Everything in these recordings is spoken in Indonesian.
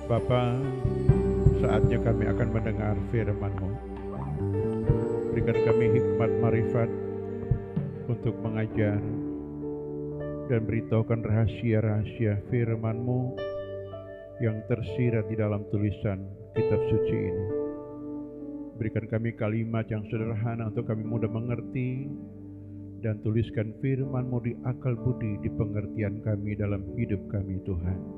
Bapa, saatnya kami akan mendengar firman-Mu. Berikan kami hikmat marifat untuk mengajar dan beritahukan rahasia-rahasia firman-Mu yang tersirat di dalam tulisan kitab suci ini. Berikan kami kalimat yang sederhana untuk kami mudah mengerti, dan tuliskan firman-Mu di akal budi, di pengertian kami dalam hidup kami, Tuhan.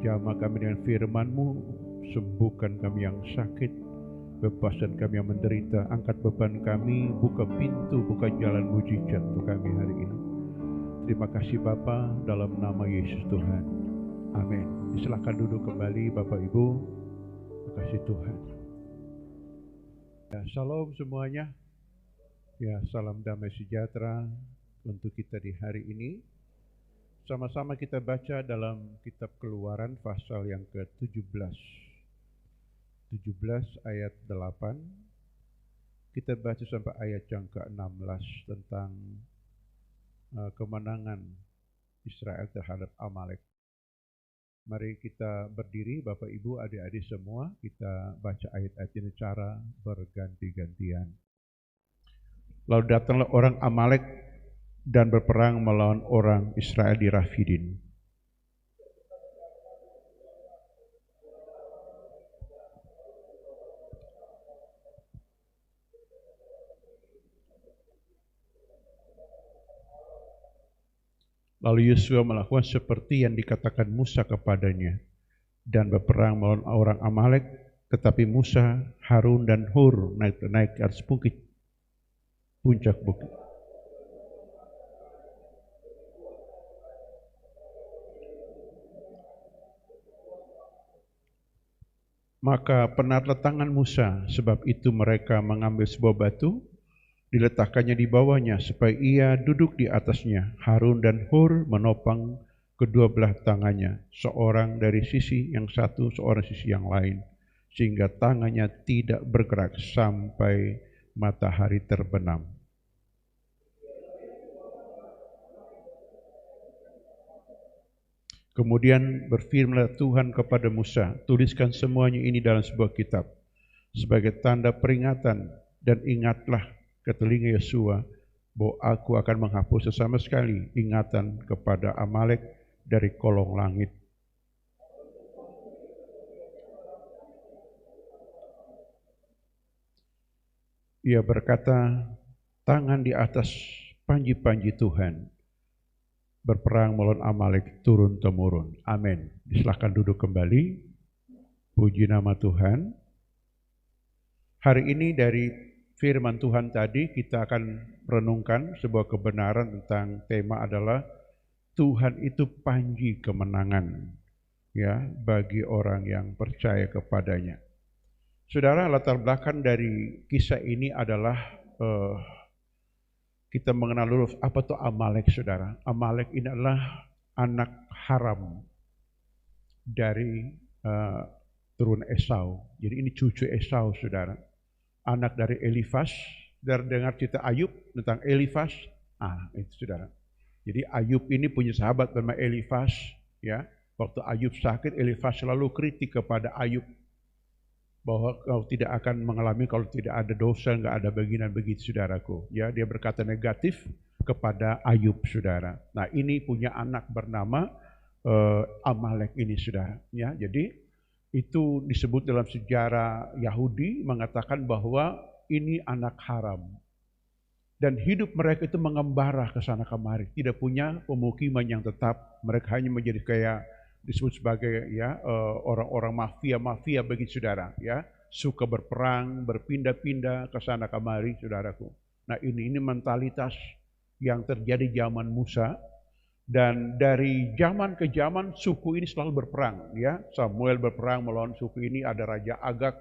Jamah kami dengan firman-Mu, sembuhkan kami yang sakit, bebaskan kami yang menderita, angkat beban kami, buka pintu, buka jalan mujizat untuk kami hari ini. Terima kasih Bapa, dalam nama Yesus Tuhan. Amin. Silakan duduk kembali Bapak Ibu. Terima kasih Tuhan. Ya, shalom semuanya. Ya, salam damai sejahtera untuk kita di hari ini. Sama-sama kita baca dalam kitab Keluaran pasal yang ke-17. 17 ayat 8. Kita baca sampai ayat yang ke-16 tentang kemenangan Israel terhadap Amalek. Mari kita berdiri Bapak Ibu, adik-adik semua, kita baca ayat-ayat ini secara berganti-gantian. Lalu datanglah orang Amalek dan berperang melawan orang Israel di Rafidim. Lalu Yosua melakukan seperti yang dikatakan Musa kepadanya dan berperang melawan orang Amalek, tetapi Musa, Harun dan Hur naik ke atas puncak bukit. Maka penatlah tangan Musa, sebab itu mereka mengambil sebuah batu, diletakkannya di bawahnya, supaya ia duduk di atasnya. Harun dan Hur menopang kedua belah tangannya, seorang dari sisi yang satu, seorang sisi yang lain, sehingga tangannya tidak bergerak sampai matahari terbenam. Kemudian berfirmanlah Tuhan kepada Musa, tuliskan semuanya ini dalam sebuah kitab sebagai tanda peringatan, dan ingatlah ke telinga Yosua bahwa aku akan menghapus sama sekali ingatan kepada Amalek dari kolong langit. Ia berkata, tangan di atas panji-panji Tuhan, berperang melawan Amalek turun-temurun. Amin. Silakan duduk kembali. Puji nama Tuhan. Hari ini dari firman Tuhan tadi kita akan renungkan sebuah kebenaran tentang tema adalah Tuhan itu panji kemenangan, ya, bagi orang yang percaya kepadanya. Saudara, latar belakang dari kisah ini adalah kita mengenal dulu apa itu Amalek, saudara. Amalek ini adalah anak haram dari turun Esau. Jadi ini cucu Esau, saudara. Anak dari Elifas. Dari dengar cerita Ayub tentang Elifas. Itu saudara. Jadi Ayub ini punya sahabat bernama Elifas. Ya, waktu Ayub sakit, Elifas selalu kritik kepada Ayub bahwa kau tidak akan mengalami kalau tidak ada dosa, nggak ada bagian begitu, saudaraku. Ya, dia berkata negatif kepada Ayub, saudara. Nah, ini punya anak bernama Amalek ini, saudara. Ya, jadi itu disebut dalam sejarah Yahudi mengatakan bahwa ini anak haram. Dan hidup mereka itu mengembara ke sana kemari, tidak punya pemukiman yang tetap. Mereka hanya menjadi kayak disebut sebagai orang-orang mafia begitu, saudara, ya, suka berperang, berpindah-pindah ke sana kemari, saudaraku. Nah, ini mentalitas yang terjadi zaman Musa, dan dari zaman ke zaman suku ini selalu berperang, ya. Samuel berperang melawan suku ini, ada Raja Agag,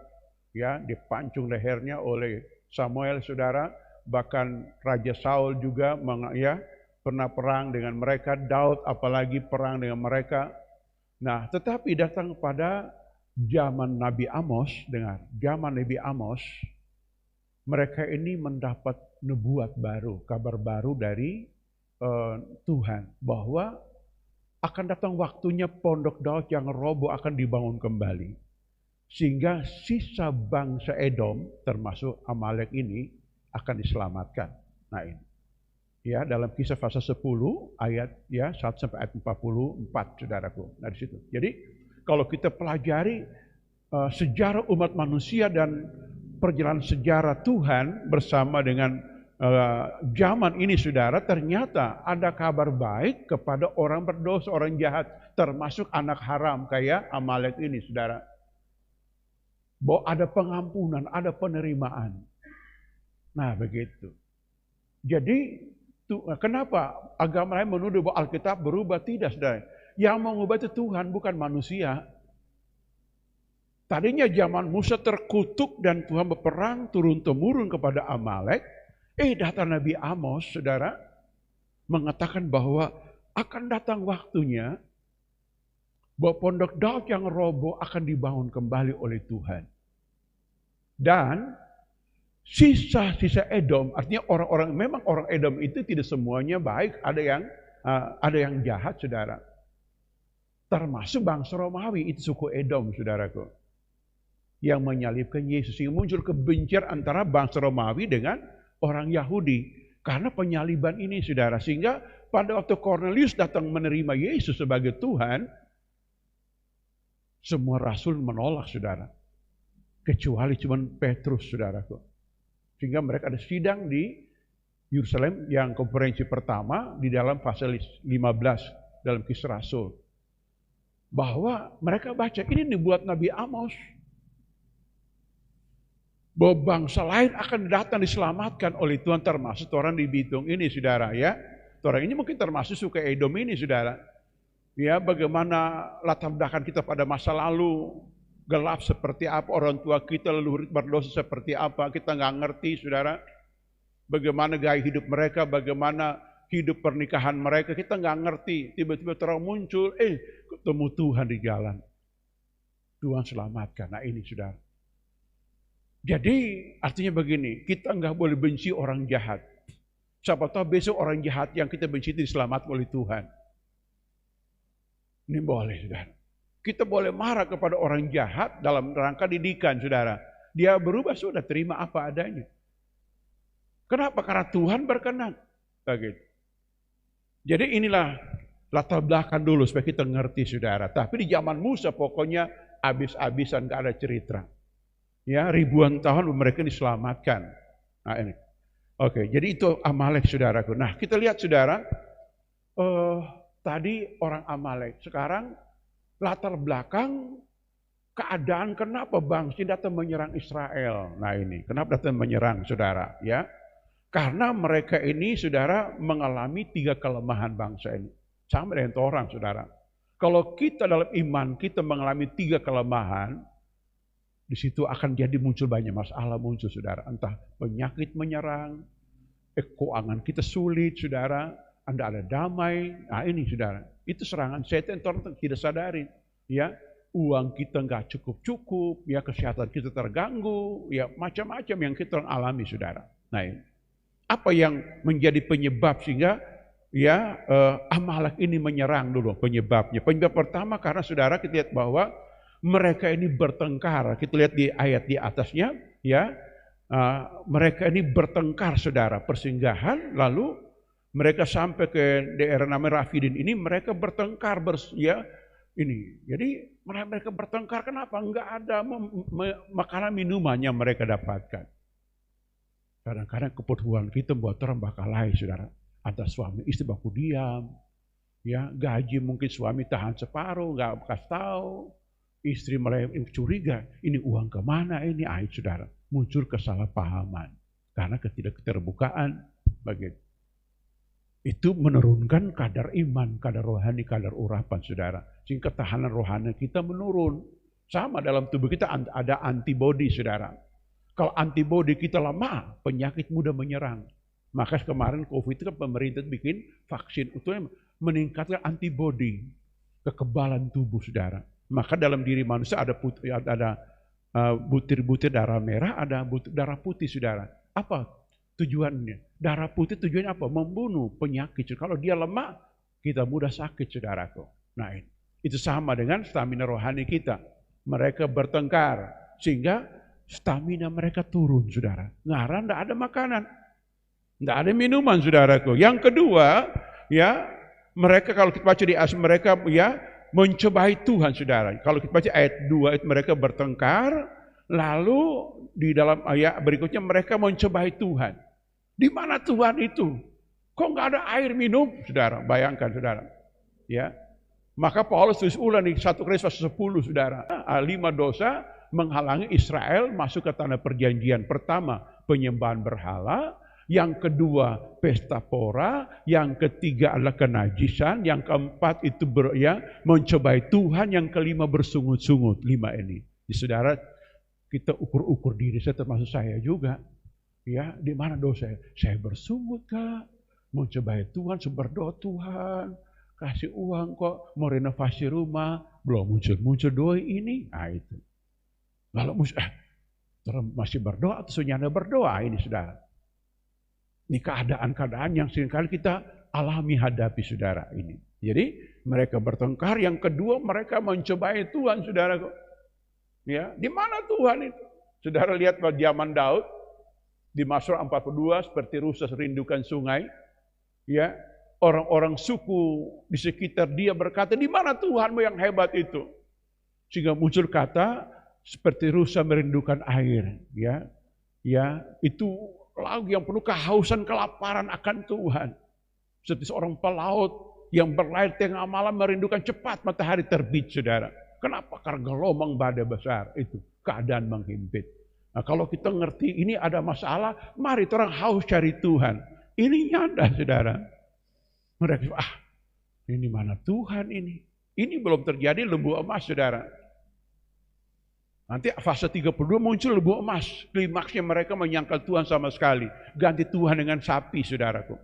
ya, dipancung lehernya oleh Samuel, saudara. Bahkan Raja Saul juga pernah perang dengan mereka, Daud apalagi perang dengan mereka. Nah, tetapi datang pada zaman Nabi Amos, dengar, zaman Nabi Amos, mereka ini mendapat nubuat baru, kabar baru dari Tuhan, bahwa akan datang waktunya pondok Daud yang roboh akan dibangun kembali. Sehingga sisa bangsa Edom, termasuk Amalek ini, akan diselamatkan. Nah ini. Ya, dalam Kisah pasal 10 ayat 1 sampai ayat 44, saudaraku. Nah di situ. Jadi kalau kita pelajari sejarah umat manusia dan perjalanan sejarah Tuhan bersama dengan zaman ini, saudara, ternyata ada kabar baik kepada orang berdosa, orang jahat, termasuk anak haram kayak Amalek ini, saudara. Bahwa ada pengampunan, ada penerimaan. Nah begitu. Jadi kenapa agama lain menuduh bahwa Alkitab berubah? Tidak, saudara. Yang mengubah itu Tuhan, bukan manusia. Tadinya zaman Musa terkutuk dan Tuhan berperang turun-temurun kepada Amalek. Datang Nabi Amos, saudara, mengatakan bahwa akan datang waktunya bahwa pondok Daud yang roboh akan dibangun kembali oleh Tuhan. Dan sisa-sisa Edom, artinya orang-orang, memang orang Edom itu tidak semuanya baik, ada yang jahat, saudara. Termasuk bangsa Romawi, itu suku Edom, saudaraku, yang menyalibkan Yesus. Sehingga muncul kebencian antara bangsa Romawi dengan orang Yahudi karena penyaliban ini, saudara. Sehingga pada waktu Cornelius datang menerima Yesus sebagai Tuhan, semua rasul menolak, saudara. Kecuali cuma Petrus, saudaraku. Sehingga mereka ada sidang di Yerusalem yang konferensi pertama di dalam pasal 15 dalam Kisah Rasul. Bahwa mereka baca, ini dibuat Nabi Amos. Bahwa bangsa lain akan datang diselamatkan oleh Tuhan, termasuk orang di Bitung ini, saudara, ya. Orang ini mungkin termasuk suku Edom ini, saudara. Ya, bagaimana latar belakang kita pada masa lalu, gelap seperti apa, orang tua kita leluhur berdosa seperti apa, kita nggak ngerti, saudara. Bagaimana gaya hidup mereka, bagaimana hidup pernikahan mereka, kita nggak ngerti. Tiba-tiba terang muncul, ketemu Tuhan di jalan. Tuhan selamatkan. Nah ini, saudara. Jadi artinya begini, kita nggak boleh benci orang jahat. Siapa tahu besok orang jahat yang kita benci itu diselamatkan oleh Tuhan. Ini boleh, saudara. Kita boleh marah kepada orang jahat dalam rangka didikan, saudara. Dia berubah, sudah terima apa adanya. Kenapa? Karena Tuhan berkenan. Begitu. Jadi inilah latar belakang dulu supaya kita ngerti, saudara. Tapi di zaman Musa pokoknya habis-habisan, gak ada cerita. Ya, ribuan tahun mereka diselamatkan. Nah ini. Oke, jadi itu Amalek, saudaraku. Nah kita lihat, saudara. Tadi orang Amalek, sekarang latar belakang keadaan kenapa bangsa datang menyerang Israel. Nah ini, kenapa datang menyerang, saudara? Ya, karena mereka ini, saudara, mengalami 3 kelemahan bangsa ini. Sama dengan orang, saudara. Kalau kita dalam iman kita mengalami 3 kelemahan, di situ akan jadi muncul banyak masalah muncul, saudara. Entah penyakit menyerang, keuangan kita sulit, saudara. Anda ada damai, nah ini, saudara, itu serangan setan, orang tidak sadari, ya, uang kita nggak cukup, ya, kesehatan kita terganggu, ya, macam-macam yang kita alami, saudara. Nah, ini. Apa yang menjadi penyebab sehingga, ya, Amalek ini menyerang dulu penyebabnya. Penyebab pertama karena, saudara, kita lihat bahwa mereka ini bertengkar. Kita lihat di ayat di atasnya, ya, mereka ini bertengkar, saudara, persinggahan, lalu mereka sampai ke daerah namanya Rafidin ini, mereka bertengkar, ini. Jadi mereka bertengkar, kenapa? Enggak ada makanan minuman yang mereka dapatkan. Kadang-kadang keperluan kita buat orang bakal lain, saudara. Antara suami istri baku diam, ya, gaji mungkin suami tahan separuh, enggak kasih tahu. Istri mulai curiga, ini uang kemana ini? Saudara, muncul kesalahpahaman karena ketidakterbukaan, begitu. Itu menurunkan kadar iman, kadar rohani, kadar urapan, saudara. Sehingga ketahanan rohani kita menurun. Sama dalam tubuh kita ada antibodi, saudara. Kalau antibodi kita lemah, penyakit mudah menyerang. Maka kemarin COVID itu kan pemerintah bikin vaksin untuk meningkatkan antibodi, kekebalan tubuh, saudara. Maka dalam diri manusia ada butir-butir darah merah, ada butir darah putih, saudara. Apa tujuannya? Darah putih tujuannya apa? Membunuh penyakit. Kalau dia lemah, Kita mudah sakit, saudaraku. Nah, itu sama dengan stamina rohani kita. Mereka bertengkar, sehingga stamina mereka turun, saudara. Ngarang tidak ada makanan, tidak ada minuman, saudaraku. Yang kedua, ya, mereka kalau kita baca di ayat mereka, ya, mencobai Tuhan, saudara. Kalau kita baca ayat 2, itu mereka bertengkar, lalu di dalam ayat berikutnya mereka mencobai Tuhan. Di mana Tuhan itu? Kok nggak ada air minum, saudara? Bayangkan, saudara. Ya, maka Paulus tulis ulang di 1 Korintus 10, saudara. 5 dosa menghalangi Israel masuk ke tanah perjanjian. Pertama, penyembahan berhala. Yang kedua, pesta pora. Yang ketiga adalah kenajisan. Yang keempat itu mencobai Tuhan. Yang kelima bersungut-sungut. 5 ini. Jadi, saudara, kita ukur-ukur diri, saya termasuk saya juga. Ya, di mana dosa? Saya bersungut, Kak. Mencobai Tuhan, berdoa Tuhan, kasih uang kok, mau renovasi rumah, belum muncul doi ini. Nah itu. Kalau masih berdoa, atau sunyana berdoa, ini saudara. Ini keadaan-keadaan yang seringkali kita alami hadapi, saudara ini. Jadi mereka bertengkar. Yang kedua, mereka mencobai Tuhan, saudara. Ya, di mana Tuhan itu? Saudara lihat pada zaman Daud, di Mazmur 42, seperti rusa rindukan sungai. Ya, orang-orang suku di sekitar dia berkata, di mana Tuhanmu yang hebat itu? Sehingga muncul kata seperti rusa merindukan air. Ya, itu lagu yang penuh kehausan, kelaparan akan Tuhan. Seperti seorang pelaut yang berlayar tengah malam merindukan cepat matahari terbit, saudara. Kenapa? Karena gelombang badai besar itu keadaan menghimpit. Nah, kalau kita ngerti ini ada masalah, mari orang haus cari Tuhan. Ini nyanda, saudara. Mereka, ini mana Tuhan ini? Ini belum terjadi lembu emas, saudara. Nanti fase 32 muncul lembu emas. Klimaksnya mereka menyangkal Tuhan sama sekali. Ganti Tuhan dengan sapi, saudaraku.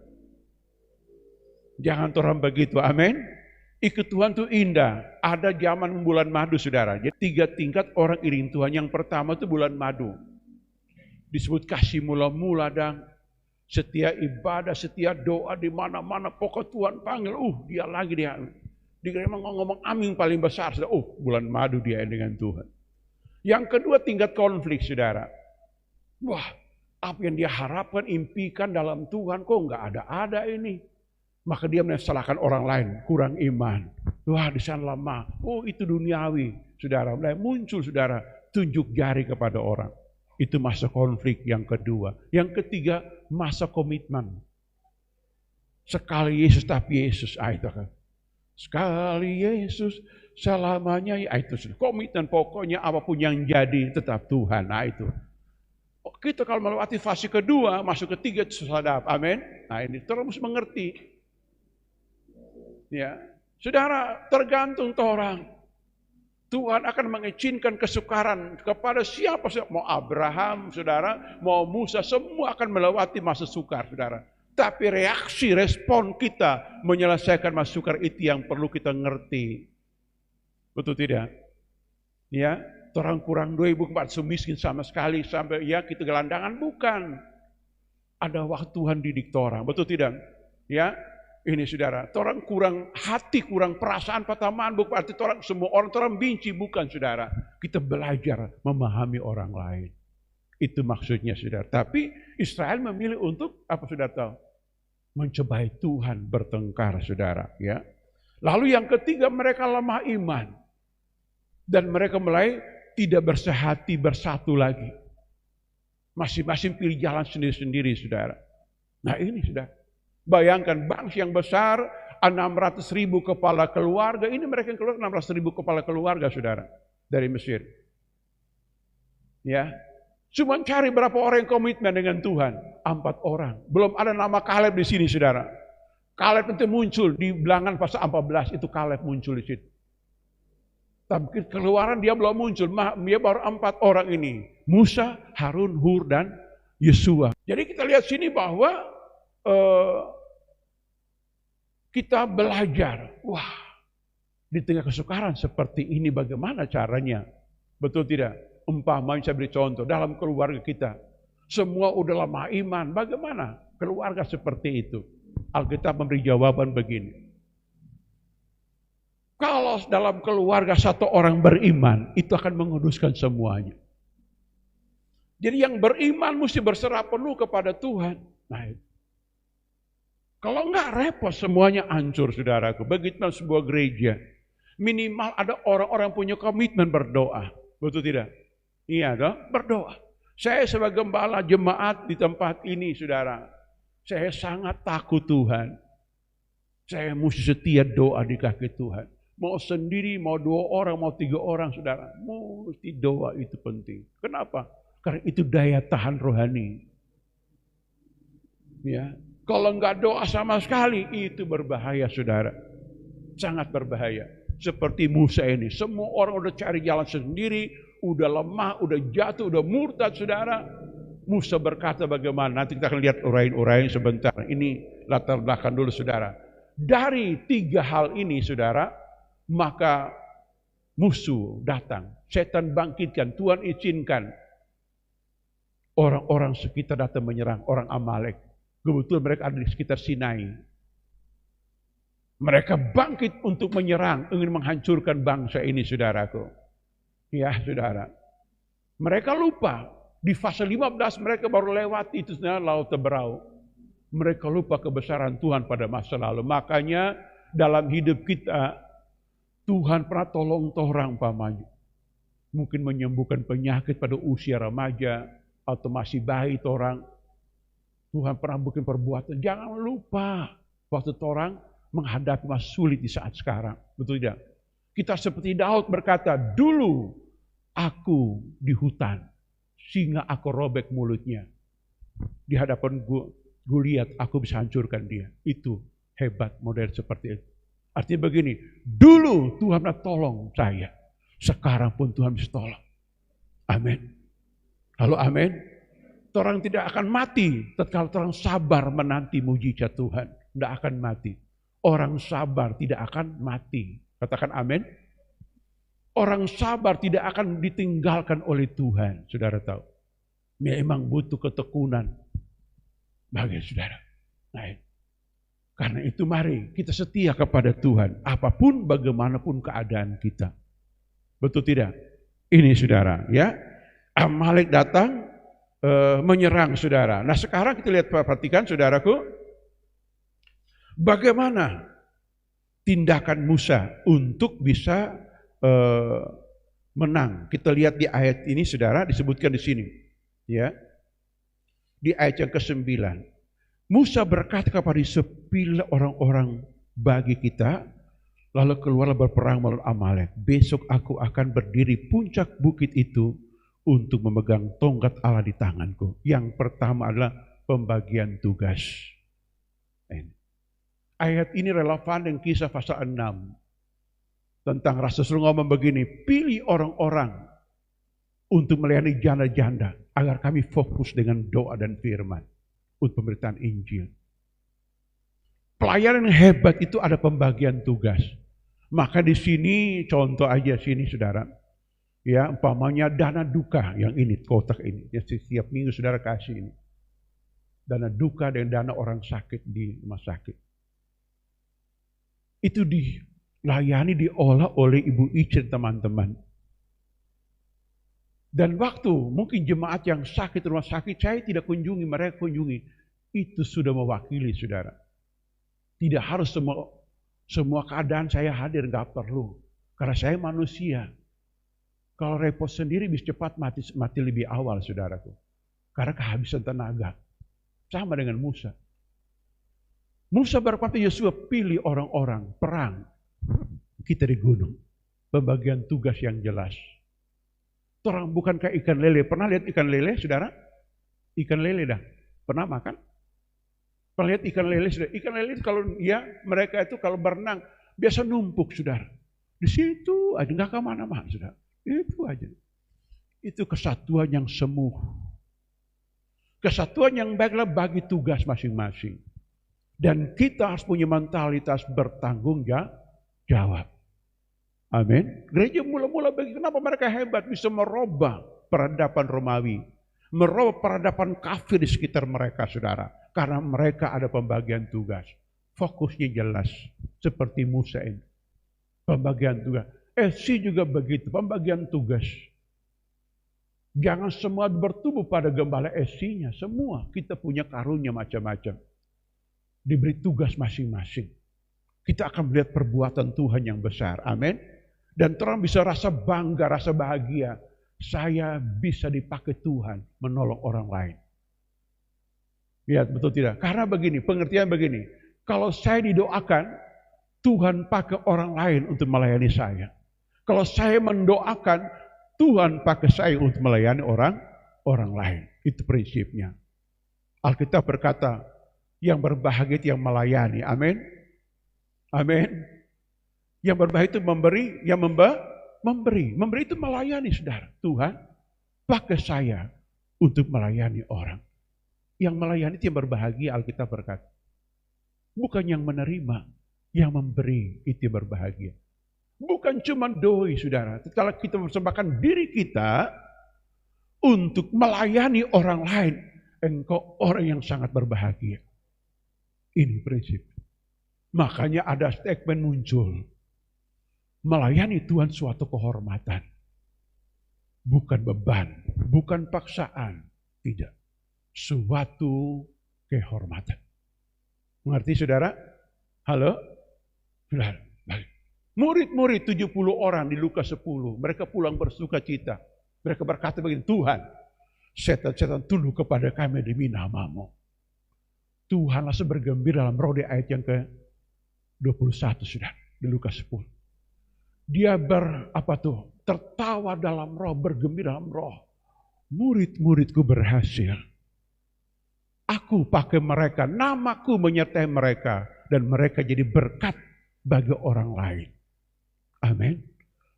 Jangan orang begitu, amin. Ikut Tuhan itu indah. Ada zaman bulan madu, saudara. Jadi 3 tingkat orang iring Tuhan. Yang pertama itu bulan madu. Disebut kasih mula-mula dan setia ibadah, setia doa di mana-mana. Pokok Tuhan panggil, dia lagi dia ngomong amin paling besar. Bulan madu dia dengan Tuhan. Yang kedua tingkat konflik, saudara. Wah, apa yang dia harapkan, impikan dalam Tuhan kok nggak ada ini. Maka dia menyalahkan orang lain, kurang iman. Wah, di sana lama. Itu duniawi, saudara. Mulai muncul, saudara, tunjuk jari kepada orang. Itu masa konflik yang kedua. Yang ketiga, masa komitmen. Sekali Yesus tapi Yesus. Itu kan. Sekali Yesus selamanya. Itu komitmen, pokoknya apapun yang jadi tetap Tuhan. Nah itu. Kita kalau melewati fase kedua, masuk ketiga itu sadap. Amin. Nah ini terus mengerti. Ya, saudara, tergantung orang. Tuhan akan mengizinkan kesukaran kepada siapa saja. Mau Abraham, saudara, mau Musa, semua akan melewati masa sukar, saudara. Tapi reaksi, respon kita menyelesaikan masa sukar itu yang perlu kita ngerti. Betul tidak? Ya, orang kurang 2.400 miskin sama sekali sampai kita gelandangan, bukan. Ada waktu Tuhan didik orang, betul tidak? Ya. Ini saudara, orang kurang hati, kurang perasaan, pertamaan, bukan arti semua orang benci, bukan saudara. Kita belajar memahami orang lain. Itu maksudnya saudara. Tapi Israel memilih untuk, apa saudara tahu? Mencobai Tuhan, bertengkar saudara. Ya. Lalu yang ketiga, mereka lemah iman. Dan mereka mulai tidak bersehati, bersatu lagi. Masing-masing pilih jalan sendiri-sendiri saudara. Nah ini saudara. Bayangkan bangsa yang besar, 600.000 kepala keluarga. Ini mereka yang keluar 600.000 kepala keluarga, saudara, dari Mesir. Ya, cuma cari berapa orang yang komitmen dengan Tuhan? 4 orang. Belum ada nama Kaleb di sini, saudara. Kaleb itu muncul di bilangan pasal 14, itu Kaleb muncul di situ. Tapi keluaran dia belum muncul, dia baru 4 orang ini. Musa, Harun, Hur, dan Yesua. Jadi kita lihat sini bahwa kita belajar, di tengah kesukaran seperti ini bagaimana caranya? Betul tidak? Umpamanya saya beri contoh, dalam keluarga kita, semua udah lama iman, bagaimana keluarga seperti itu? Alkitab memberi jawaban begini, Kalau dalam keluarga satu orang beriman, itu akan menguduskan semuanya. Jadi yang beriman mesti berserah penuh kepada Tuhan. Nah, kalau enggak repot semuanya hancur, saudaraku. Begitu sebuah gereja. Minimal ada orang-orang punya komitmen berdoa. Betul tidak? Iya dong, berdoa. Saya sebagai gembala jemaat di tempat ini, saudara. Saya sangat takut Tuhan. Saya mesti setia doa di kaki Tuhan. Mau sendiri, mau 2 orang, mau 3 orang, saudara. Mesti doa itu penting. Kenapa? Karena itu daya tahan rohani. Ya, kalau enggak doa sama sekali, itu berbahaya, saudara. Sangat berbahaya. Seperti Musa ini. Semua orang udah cari jalan sendiri, udah lemah, udah jatuh, udah murtad, saudara. Musa berkata bagaimana? Nanti kita akan lihat uraian-uraian sebentar. Ini latar belakang dulu, saudara. Dari 3 hal ini, saudara, maka musuh datang. Setan bangkitkan, Tuhan izinkan. Orang-orang sekitar datang menyerang, orang Amalek. Kebetulan mereka ada di sekitar Sinai. Mereka bangkit untuk menyerang, ingin menghancurkan bangsa ini, saudaraku. Ya, saudara. Mereka lupa. Di fase 15 mereka baru lewat itu, saudara, Laut Teberau. Mereka lupa kebesaran Tuhan pada masa lalu. Makanya dalam hidup kita, Tuhan pernah tolong orang umpamanya. Mungkin menyembuhkan penyakit pada usia remaja, atau masih bayi orang. Tuhan pernah bikin perbuatan. Jangan lupa waktu orang menghadapi masa sulit di saat sekarang. Betul tidak? Kita seperti Daud berkata, dulu aku di hutan, singa aku robek mulutnya. Di hadapan gue lihat aku bisa hancurkan dia. Itu hebat model seperti itu. Artinya begini, dulu Tuhan pernah tolong saya. Sekarang pun Tuhan bisa tolong. Amin. Halo, amin. Orang tidak akan mati kalau orang sabar menanti mujizat Tuhan. Tidak akan mati. Orang sabar tidak akan mati. Katakan amin. Orang sabar tidak akan ditinggalkan oleh Tuhan. Saudara tahu. Memang butuh ketekunan bagi saudara. Nah, karena itu mari kita setia kepada Tuhan. Apapun bagaimanapun keadaan kita. Betul tidak? Ini saudara, ya. Amalek datang menyerang saudara. Nah, sekarang kita lihat, perhatikan saudaraku, bagaimana tindakan Musa untuk bisa menang. Kita lihat di ayat ini, saudara, disebutkan di sini, ya. Di ayat yang ke-9. Musa berkata kepada sepuluh orang-orang bagi kita, lalu keluarlah berperang melawan Amalek. Besok aku akan berdiri puncak bukit itu untuk memegang tongkat Allah di tanganku. Yang pertama adalah pembagian tugas. Ayat ini relevan dengan kisah pasal 6. Tentang Rasul ngomong begini, pilih orang-orang untuk melayani janda-janda, agar kami fokus dengan doa dan firman untuk pemberitaan Injil. Pelayanan yang hebat itu ada pembagian tugas. Maka di sini, contoh aja sini saudara, ya, umpamanya dana duka yang ini, kotak ini, ya, setiap minggu saudara kasih ini. Dana duka dan dana orang sakit di rumah sakit. Itu dilayani, diolah oleh Ibu Ica teman-teman. Dan waktu mungkin jemaat yang sakit rumah sakit, saya tidak kunjungi, mereka kunjungi. Itu sudah mewakili saudara. Tidak harus semua keadaan saya hadir, nggak perlu. Karena saya manusia. Kalau repot sendiri bisa cepat mati lebih awal, saudaraku. Karena kehabisan tenaga. Sama dengan Musa. Musa berkata, Yosua pilih orang-orang perang. Kita di gunung. Pembagian tugas yang jelas. Orang bukan kayak ikan lele. Pernah lihat ikan lele, saudara? Ikan lele dah. Pernah makan? Pernah lihat ikan lele, saudara? Ikan lele kalau ya mereka itu kalau berenang biasa numpuk, saudara. Di situ aja nggak kemana-mana, saudara. Itu aja. Itu kesatuan yang semu. Kesatuan yang baiklah bagi tugas masing-masing. Dan kita harus punya mentalitas bertanggung jawab. Amin. Gereja mula-mula bagi, kenapa mereka hebat bisa merubah peradaban Romawi. Merubah peradaban kafir di sekitar mereka, saudara. Karena mereka ada pembagian tugas. Fokusnya jelas. Seperti Musa ini. Pembagian tugas. Esi juga begitu, pembagian tugas. Jangan semua bertumbuh pada gembala esinya, semua kita punya karunia macam-macam. Diberi tugas masing-masing. Kita akan melihat perbuatan Tuhan yang besar, amin. Dan orang bisa rasa bangga, rasa bahagia. Saya bisa dipakai Tuhan menolong orang lain. Lihat betul tidak? Karena begini, pengertian begini. Kalau saya didoakan, Tuhan pakai orang lain untuk melayani saya. Kalau saya mendoakan, Tuhan pakai saya untuk melayani orang lain. Itu prinsipnya. Alkitab berkata, yang berbahagia itu yang melayani. Amin. Amin. Yang berbahagia itu memberi, yang memberi. Memberi itu melayani, saudara. Tuhan pakai saya untuk melayani orang. Yang melayani itu yang berbahagia, Alkitab berkata. Bukan yang menerima, yang memberi itu yang berbahagia. Bukan cuma doi, saudara. Kalau kita mempersembahkan diri kita untuk melayani orang lain, engkau orang yang sangat berbahagia. Ini prinsip. Makanya ada statement muncul. Melayani Tuhan suatu kehormatan. Bukan beban, bukan paksaan. Tidak. Suatu kehormatan. Mengerti saudara? Halo? Saudara, baik. Murid-murid 70 orang di Lukas 10. Mereka pulang bersuka cita. Mereka berkata begini, Tuhan, setan-setan tunduk kepada kami demi nama-Mu. Tuhan langsung bergembira dalam roh di ayat yang ke-21 sudah di Lukas 10. Dia tertawa dalam roh, bergembira dalam roh. Murid-muridku berhasil. Aku pakai mereka, namaku menyertai mereka. Dan mereka jadi berkat bagi orang lain. Amin.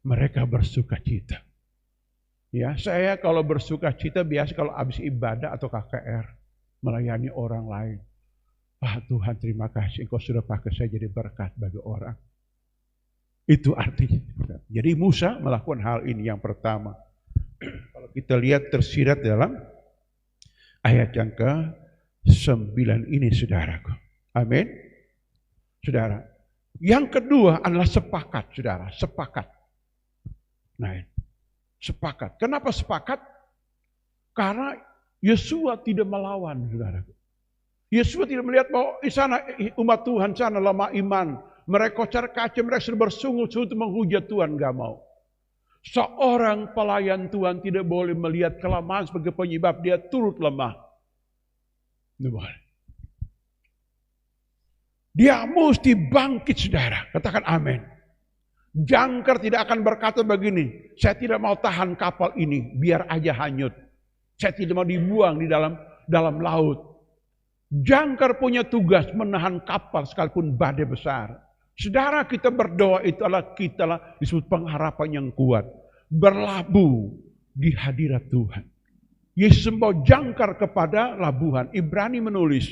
Mereka bersuka cita. Ya, saya kalau bersuka cita biasa kalau habis ibadah atau KKR. Melayani orang lain. Pak Tuhan terima kasih Engkau sudah pakai saya jadi berkat bagi orang. Itu artinya. Jadi Musa melakukan hal ini yang pertama. Kalau kita lihat tersirat dalam ayat yang ke-9 ini saudaraku. Amin. Saudara. Yang kedua adalah sepakat saudara. Sepakat. Nah, sepakat. Kenapa sepakat? Karena Yosua tidak melawan saudaraku. Yosua tidak melihat bahwa di sana umat Tuhan sana lemah iman. Mereka kocar kacir, mereka sudah bersungut-sungut menghujat Tuhan, gak mau. Seorang pelayan Tuhan tidak boleh melihat kelemahan sebagai penyebab dia turut lemah. Dia mesti bangkit saudara, katakan amin. Jangkar tidak akan berkata begini, saya tidak mau tahan kapal ini, biar aja hanyut. Saya tidak mau dibuang di dalam laut. Jangkar punya tugas menahan kapal sekalipun badai besar. Saudara kita berdoa itu adalah kita disebut pengharapan yang kuat. Berlabuh di hadirat Tuhan. Yesus membawa jangkar kepada labuhan. Ibrani menulis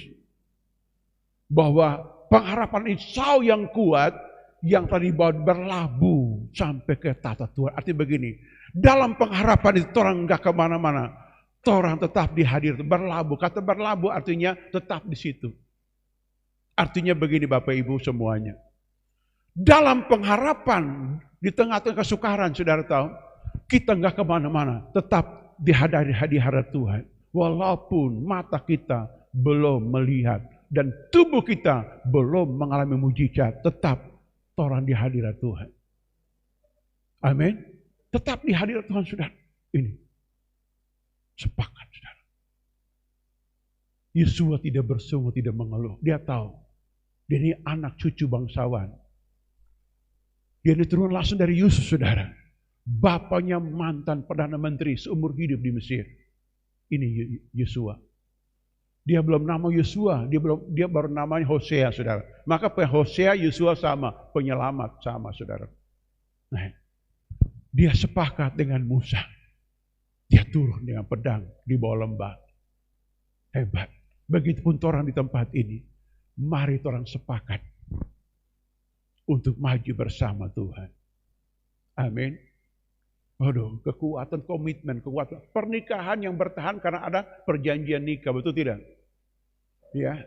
bahwa pengharapan Esau yang kuat yang tadi berlabuh sampai ke tata Tuhan. Artinya begini, dalam pengharapan itu orang enggak kemana-mana. Orang tetap di hadirat, berlabuh. Kata berlabuh artinya tetap di situ. Artinya begini Bapak Ibu semuanya. Dalam pengharapan, di tengah-tengah kesukaran, saudara tahu, kita nggak kemana-mana, tetap di hadirat Tuhan. Walaupun mata kita belum melihat, dan tubuh kita belum mengalami mujizat, tetap orang di hadirat Tuhan. Amin. Tetap di hadirat Tuhan, saudara. Ini. Sepakat, saudara. Yosua tidak bersungut, tidak mengeluh. Dia tahu, dia ini anak cucu bangsawan. Dia diturun langsung dari Yusuf, saudara. Bapaknya mantan Perdana Menteri seumur hidup di Mesir. Ini Yosua. Dia belum nama Yosua, dia baru namanya Hosea, saudara. Maka Hosea, Yosua sama, penyelamat sama, saudara. Nah, dia sepakat dengan Musa. Dia turun dengan pedang di bawah lembah. Hebat. Begitupun orang di tempat ini. Mari orang sepakat untuk maju bersama Tuhan. Amin. Waduh, kekuatan komitmen, kekuatan pernikahan yang bertahan karena ada perjanjian nikah, betul tidak? Ya,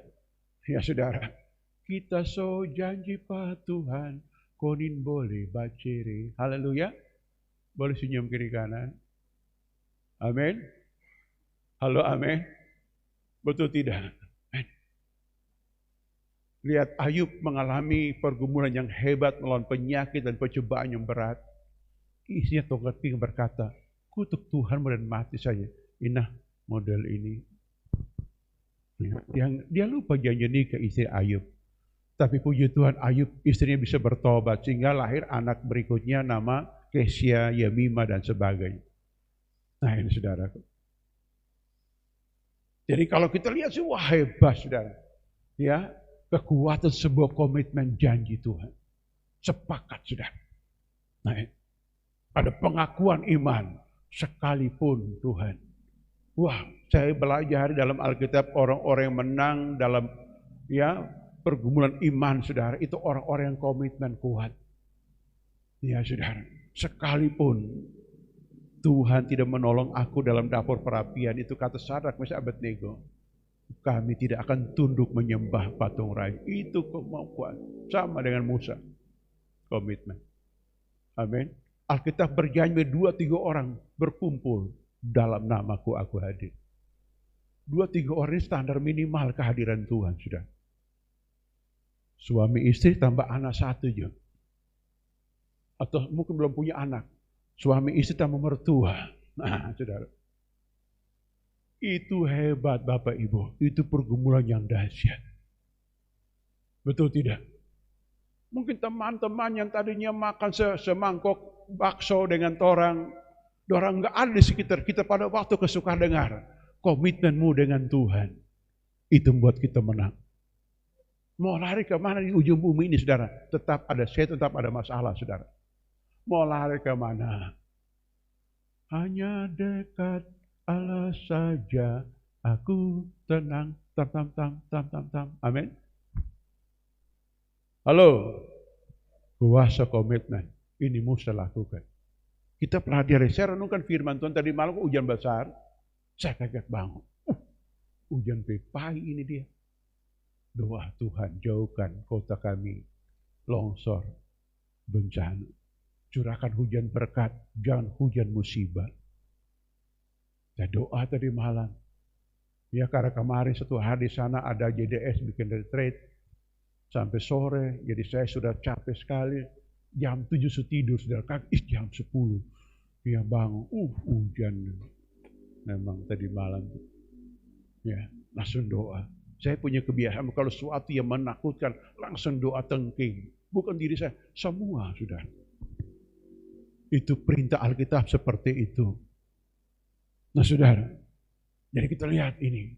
ya saudara. Kita so janji Pak Tuhan, Konin boleh, bacere. Haleluya. Boleh senyum kiri kanan. Amin. Halo, amin. Betul tidak? Lihat Ayub mengalami pergumulan yang hebat melawan penyakit dan pencobaan yang berat. Isinya tongkat pinggang berkata, kutuk Tuhan dan mati saja. Inah model ini. Yang dia lupa janji nikah istri Ayub. Tapi puji Tuhan Ayub istrinya bisa bertobat sehingga lahir anak berikutnya nama Kesia, Yemima dan sebagainya. Nah ini saudaraku. Jadi kalau kita lihat sih wah hebat saudara. Ya, kekuatan sebuah komitmen janji Tuhan. Sepakat saudara. Nah, ada pengakuan iman sekalipun Tuhan. Wah, saya belajar dalam Alkitab orang-orang yang menang dalam ya pergumulan iman saudara, itu orang-orang yang komitmen kuat. Ya saudara, sekalipun Tuhan tidak menolong aku dalam dapur perapian, itu kata Sadrak, Mesak, Abednego, kami tidak akan tunduk menyembah patung raja. Itu kemampuan, sama dengan Musa, komitmen. Amin. Alkitab berjanji 2-3 orang berkumpul dalam namaku aku hadir. 2-3 orang ini standar minimal kehadiran Tuhan sudah. Suami istri tambah anak 1 juga. Atau mungkin belum punya anak. Suami istri tambah mertua. Nah, saudara. Itu hebat Bapak Ibu. Itu pergumulan yang dahsyat. Betul tidak? Mungkin teman-teman yang tadinya makan semangkok bakso dengan orang nggak ada di sekitar kita pada waktu kesuka dengar. Komitmenmu dengan Tuhan. Itu membuat kita menang. Mau lari ke mana di ujung bumi ini saudara? Tetap ada masalah saudara. Mau lari ke mana? Hanya dekat Allah saja aku tenang. Tam. Amin. Halo. Puasa komitmen. Ini Musa lakukan. Kita pernah saya renungkan firman Tuhan tadi malam hujan besar. Saya kaget bangun. Hujan pepai ini dia. Doa Tuhan jauhkan kota kami longsor, bencana. Curahkan hujan berkat, jangan hujan musibah. Saya doa tadi malam. Ya karena kemarin satu hari di sana ada JDS bikin retreat sampai sore. Jadi saya sudah capek sekali. Jam 7 sudah tidur, sudah jam 10. Ya bangun, hujan. Memang tadi malam. Ya langsung doa. Saya punya kebiasaan kalau sesuatu yang menakutkan langsung doa tengking. Bukan diri saya, semua sudah. Itu perintah Alkitab seperti itu. Nah saudara, jadi kita lihat ini.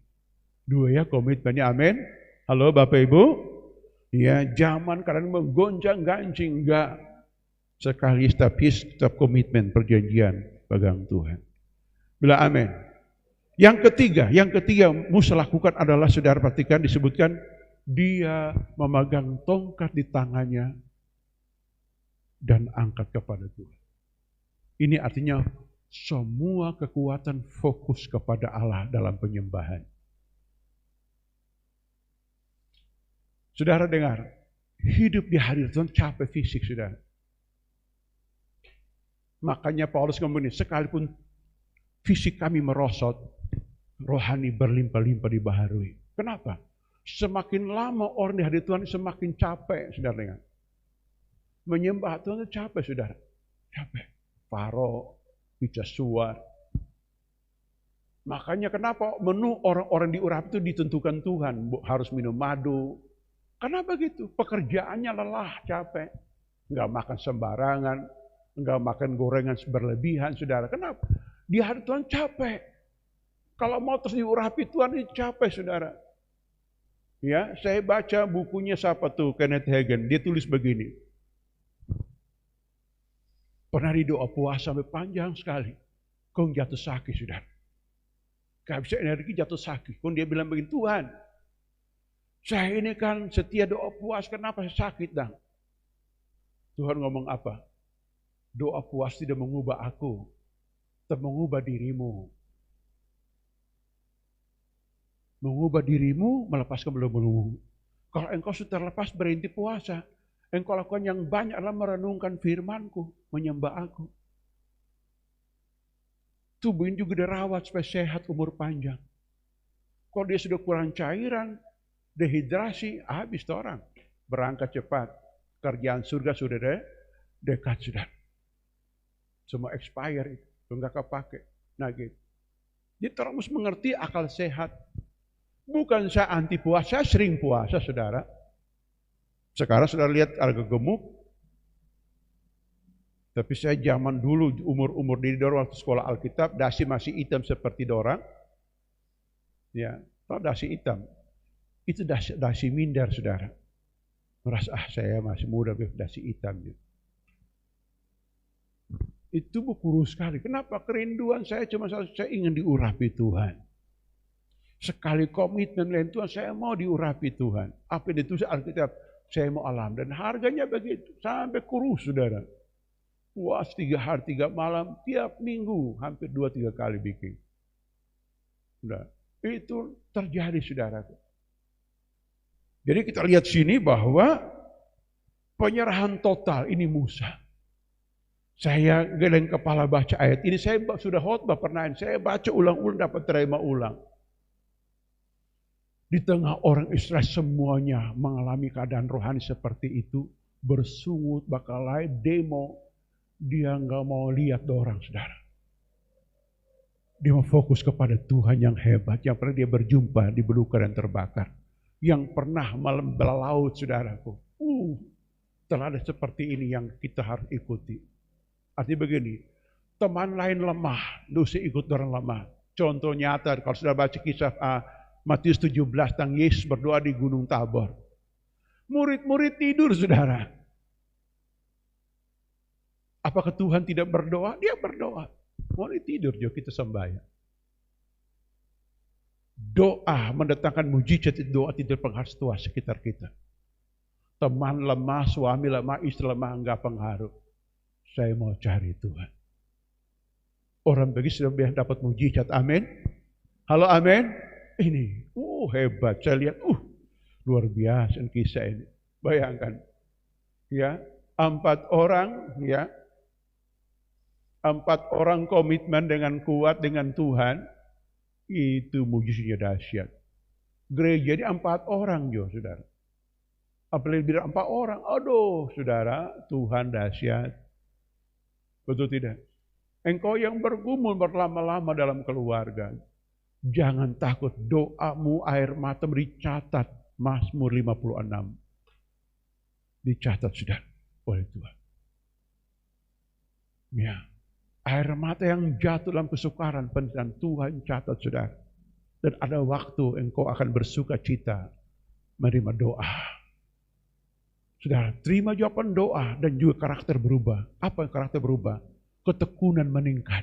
2 ya komitmennya, amin. Halo Bapak Ibu. Ya zaman kadang menggonjang-ganjing, enggak. Sekali tetap komitmen perjanjian pegang Tuhan. Bila amin. Yang ketiga Musa lakukan adalah saudara perhatikan disebutkan dia memegang tongkat di tangannya dan angkat kepada Tuhan. Ini artinya semua kekuatan fokus kepada Allah dalam penyembahan. Saudara dengar, hidup di hadirat Tuhan capek fisik saudara. Makanya Paulus ngomong ini, sekalipun fisik kami merosot, rohani berlimpah-limpah dibaharui. Kenapa? Semakin lama orang di hadirat Tuhan semakin capek, saudara dengar. Menyembah Tuhan itu capek, saudara. Capek. Faro, pijat suar. Makanya kenapa menu orang-orang di Urap itu ditentukan Tuhan. Harus minum madu. Kenapa gitu? Pekerjaannya lelah, capek. Enggak makan sembarangan. Enggak makan gorengan berlebihan, saudara. Kenapa? Di hadirat Tuhan capek. Kalau mau terus diurapi Tuhan ini capek, saudara. Ya, saya baca bukunya siapa tuh, Kenneth Hagin. Dia tulis begini. Pernah di doa puasa sampai panjang sekali. Kau jatuh sakit, saudara. Gak bisa energi, jatuh sakit. Kau dia bilang begini, Tuhan, saya ini kan setia doa puas, kenapa saya sakit, dang? Tuhan ngomong apa? Doa puas tidak mengubah aku, tapi mengubah dirimu. Mengubah dirimu, melepaskan belum. Kalau engkau sudah terlepas berhenti puasa, Engkau lakukan yang banyak adalah merenungkan firman-Ku, menyembah Aku. Tubuh ini juga dirawat supaya sehat, umur panjang. Kalau dia sudah kurang cairan, dehidrasi, habis tuh orang. Berangkat cepat. Kerjaan surga sudah dekat sudah. Semua expire itu, enggak kepake. Nah gitu. Jadi orang mesti mengerti akal sehat. Bukan saya anti puasa, saya sering puasa saudara. Sekarang sudah lihat agak gemuk. Tapi saya zaman dulu umur diri dorang waktu sekolah Alkitab, dasi masih hitam seperti dorang. Ya, tahu dasi hitam. Itu dasi minder saudara. Merasa saya masih muda dasi hitam. Itu kurus sekali. Kenapa? Kerinduan saya cuma saya ingin diurapi Tuhan. Sekali komitmen dengan Tuhan, saya mau diurapi Tuhan. Apa yang ditulis Alkitab, saya mau alam. Dan harganya begitu, sampai kurus saudara. Puas 3 hari 3 malam, tiap minggu, hampir 2-3 kali bikin. Nah, itu terjadi saudaraku. Jadi kita lihat sini bahwa penyerahan total ini Musa. Saya geleng kepala baca ayat ini, saya sudah khotbah pernah, saya baca ulang-ulang dapat terima ulang. Di tengah orang Israel semuanya mengalami keadaan rohani seperti itu, bersungut, bakal lain, demo, dia nggak mau lihat orang saudara. Dia mau fokus kepada Tuhan yang hebat, yang pernah dia berjumpa di belukar dan terbakar, yang pernah malam berlaut saudaraku. Telah ada seperti ini yang kita harus ikuti. Artinya begini, teman lain lemah, dosa ikut orang lemah. Contoh nyata, kalau sudah baca kisah Matius 17 tentang Yesus berdoa di Gunung Tabor. Murid-murid tidur saudara. Apakah Tuhan tidak berdoa? Dia berdoa. Murid tidur juga kita sembahyang. Doa mendatangkan mujizat, doa tidak pengaruh tua sekitar kita. Teman lemah, suami lemah, istri lemah, enggak pengaruh. Saya mau cari Tuhan. Orang begitu sudah dapat mujizat, amin. Halo, amin. Ini, hebat. Saya lihat, luar biasa kisah ini. Bayangkan, ya, 4 orang, ya, 4 orang komitmen dengan kuat dengan Tuhan, itu mujizatnya dahsyat. Gereja ini 4 orang, saudara. Apalagi bilang 4 orang, aduh, saudara, Tuhan dahsyat. Betul tidak? Engkau yang bergumul berlama-lama dalam keluarga, jangan takut, doamu air mata dicatat. Mazmur 56 dicatat sudah oleh Tuhan. Ya, air mata yang jatuh dalam kesukaran penderitaan Tuhan catat sudah. Dan ada waktu engkau akan bersuka cita menerima doa. Saudara, terima jawaban doa dan juga karakter berubah. Apa yang karakter berubah? Ketekunan meningkat.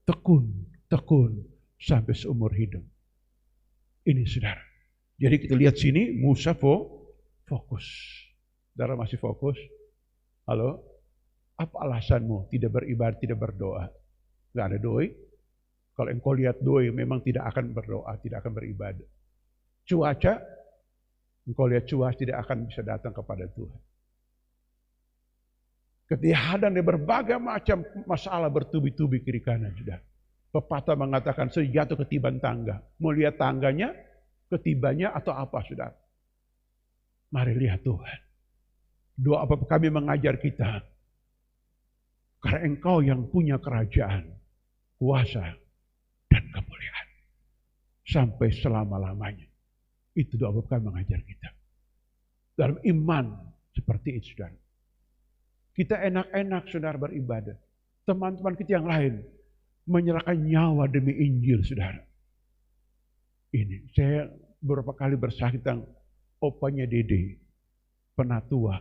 Tekun sampai seumur hidup. Ini saudara. Jadi kita lihat sini, Musa fokus. Saudara masih fokus? Halo? Apa alasanmu tidak beribadah, tidak berdoa? Gak ada doi? Kalau engkau lihat doi, memang tidak akan berdoa, tidak akan beribadah. Cuaca, engkau lihat cuaca tidak akan bisa datang kepada Tuhan. Ketiadaan dari berbagai macam masalah bertubi-tubi kiri kanan sudah. Pepatah mengatakan sejatuh ketiban tangga. Mau lihat tangganya, ketibanya atau apa sudah? Mari lihat Tuhan. Doa apa kami mengajar kita? Karena engkau yang punya kerajaan, kuasa, dan kemuliaan. Sampai selama-lamanya. Itu doa apa kami mengajar kita. Dalam iman seperti itu saudara. Kita enak-enak saudara beribadah. Teman-teman kita yang lain menyerahkan nyawa demi Injil saudara. Ini saya beberapa kali bersaksi tentang opanya Dede, penatua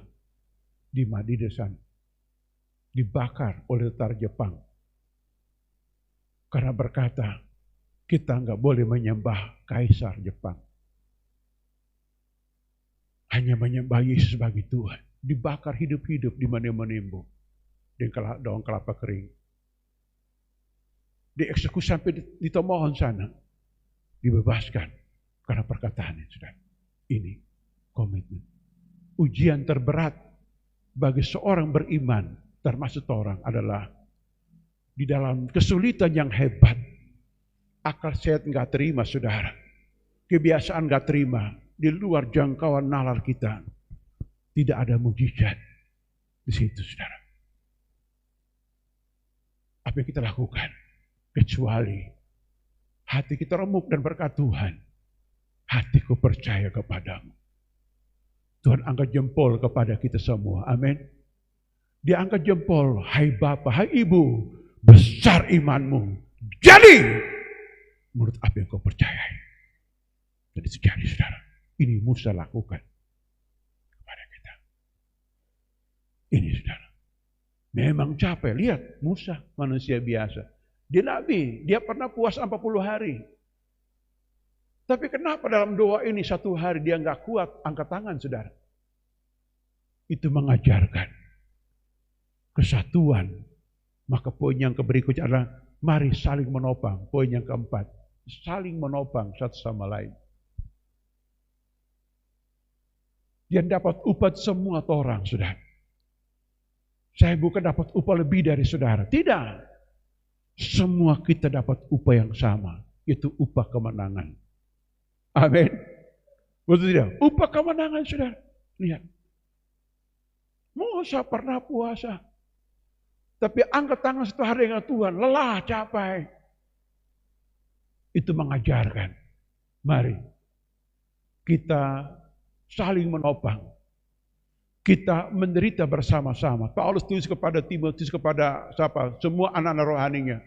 di Madinah sana, dibakar oleh tentara Jepang karena berkata kita nggak boleh menyembah kaisar Jepang, hanya menyembah Yesus sebagai Tuhan. Dibakar hidup-hidup di mana-mana di daun kelapa kering. Dieksekusi sampai di Tomohon sana. Dibebaskan karena perkataannya sudah. Ini komitmen. Ujian terberat bagi seorang beriman, termasuk orang, adalah di dalam kesulitan yang hebat, akal sehat nggak terima, saudara. Kebiasaan nggak terima, di luar jangkauan nalar kita. Tidak ada mujizat di situ, saudara. Apa yang kita lakukan? Kecuali hati kita remuk dan berkata, Tuhan, hatiku percaya kepadamu. Tuhan angkat jempol kepada kita semua. Amin. Dia angkat jempol, hai Bapa, hai Ibu, besar imanmu. Jadi, menurut apa yang kau percayai. Dan itu jadi, saudara. Ini Musa lakukan kepada kita. Ini, saudara. Memang capek. Lihat, Musa manusia biasa. Dia nabi, dia pernah puasa 40 hari. Tapi kenapa dalam doa ini 1 hari dia nggak kuat angkat tangan, saudara? Itu mengajarkan kesatuan. Maka poin yang berikutnya adalah mari saling menopang. Poin yang keempat, saling menopang satu sama lain. Yang dapat upah semua orang, saudara. Saya bukan dapat upah lebih dari saudara. Tidak. Semua kita dapat upah yang sama. Itu upah kemenangan. Amin. Betul tidak? Upah kemenangan, saudara. Lihat. Musa pernah puasa. Tapi angkat tangan 1 hari dengan Tuhan. Lelah, capek. Itu mengajarkan. Mari. Kita saling menopang. Kita menderita bersama-sama. Paulus tulis kepada Timotius, kepada siapa? Semua anak-anak rohaninya.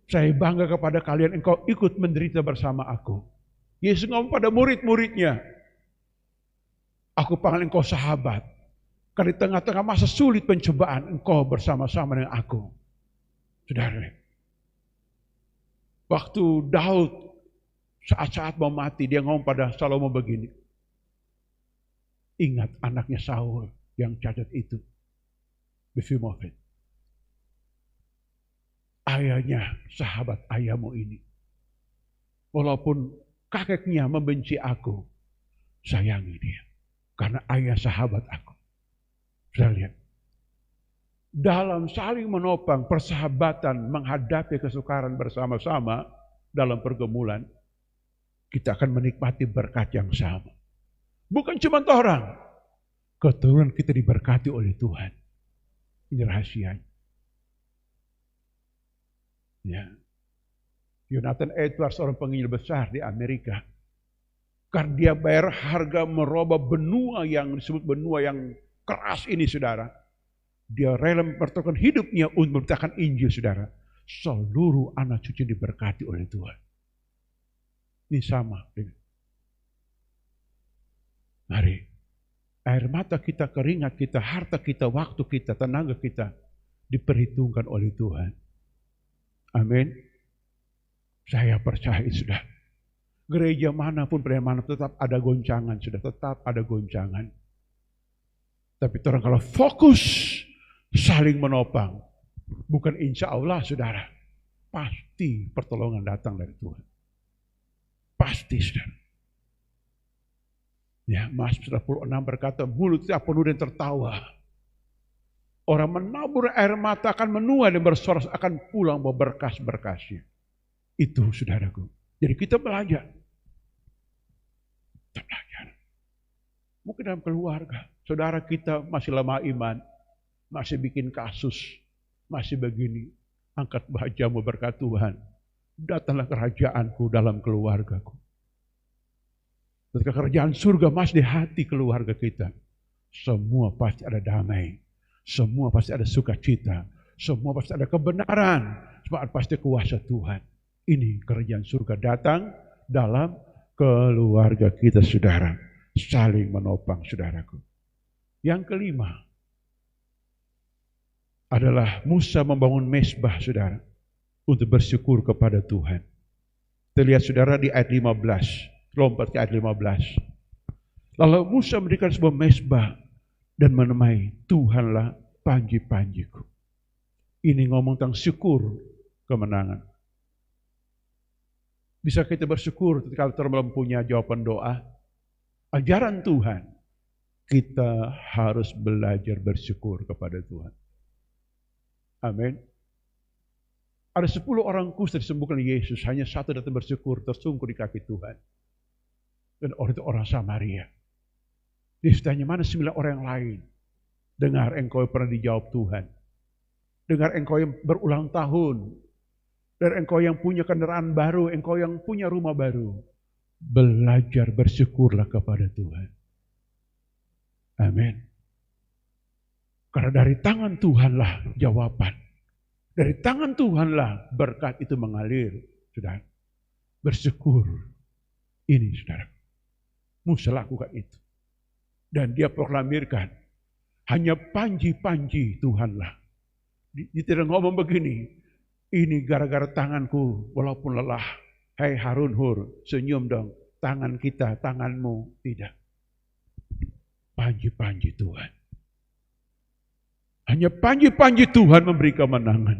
Saya bangga kepada kalian, engkau ikut menderita bersama aku. Yesus ngomong pada murid-muridnya, aku panggil engkau sahabat. Karena di tengah-tengah masa sulit pencobaan, engkau bersama-sama dengan aku. Saudara, waktu Daud saat-saat mau mati, dia ngomong pada Salomo begini, ingat anaknya Saul yang cacat itu, Mefiboset. Ayahnya sahabat ayahmu ini. Walaupun kakeknya membenci aku, sayangi dia. Karena ayah sahabat aku. Sudah lihat. Dalam saling menopang, persahabatan, menghadapi kesukaran bersama-sama dalam pergumulan, kita akan menikmati berkat yang sama. Bukan cuma orang. Keturunan kita diberkati oleh Tuhan. Ini rahasianya. Ya. Jonathan Edwards, seorang penginjil besar di Amerika. Karena dia bayar harga merubah benua yang disebut benua yang keras ini, saudara. Dia rela mempertaruhkan hidupnya untuk memberitakan Injil, saudara. Seluruh anak cucu diberkati oleh Tuhan. Ini sama. Mari, air mata kita, keringat kita, harta kita, waktu kita, tenaga kita diperhitungkan oleh Tuhan. Amin. Saya percaya sudah. Gereja manapun, tetap ada goncangan, sudah tetap ada goncangan. Tapi orang kalau fokus saling menopang, bukan insya Allah, saudara, pasti pertolongan datang dari Tuhan. Pasti, saudara. Ya, Mazmur 46 berkata, mulutnya penuh dan tertawa. Orang menabur air mata akan menuai dan bersorak akan pulang bawa berkas-berkasnya. Itu, saudaraku. Jadi kita belajar. Kita belajar. Mungkin dalam keluarga, saudara kita masih lama iman, masih bikin kasus, masih begini. Angkat bahajamu berkat Tuhan. Datanglah kerajaanku dalam keluargaku. Ketika kerajaan surga masih di hati keluarga kita, semua pasti ada damai, semua pasti ada sukacita, semua pasti ada kebenaran, semua pasti kuasa Tuhan. Ini kerajaan surga datang dalam keluarga kita, saudara. Saling menopang, saudaraku. Yang kelima adalah Musa membangun mezbah, saudara, untuk bersyukur kepada Tuhan. Kita lihat, saudara, di ayat 15. Lompat ke ayat 15. Lalu Musa mendirikan sebuah mezbah dan menamai Tuhanlah panji-panjiku. Ini ngomong tentang syukur kemenangan. Bisa kita bersyukur ketika kita belum punya jawaban doa. Ajaran Tuhan kita harus belajar bersyukur kepada Tuhan. Amin. Ada 10 orang kusta disembuhkan oleh Yesus, hanya satu datang bersyukur, tersungkur di kaki Tuhan. Dan orang itu orang Samaria. Dia tanya, mana 9 orang yang lain? Dengar, engkau pernah dijawab Tuhan. Dengar, engkau yang berulang tahun. Dan engkau yang punya kendaraan baru, engkau yang punya rumah baru. Belajar bersyukurlah kepada Tuhan. Amin. Karena dari tangan Tuhanlah jawaban. Dari tangan Tuhanlah berkat itu mengalir. Saudara, bersyukur. Ini saudara, Musa lakukan itu. Dan dia proklamirkan, hanya panji-panji Tuhanlah. Dia tidak ngomong begini, ini gara-gara tanganku walaupun lelah. Hai Harun Hur, senyum dong, tangan kita, tanganmu. Tidak. Panji-panji Tuhan. Hanya panji-panji Tuhan memberi kemenangan.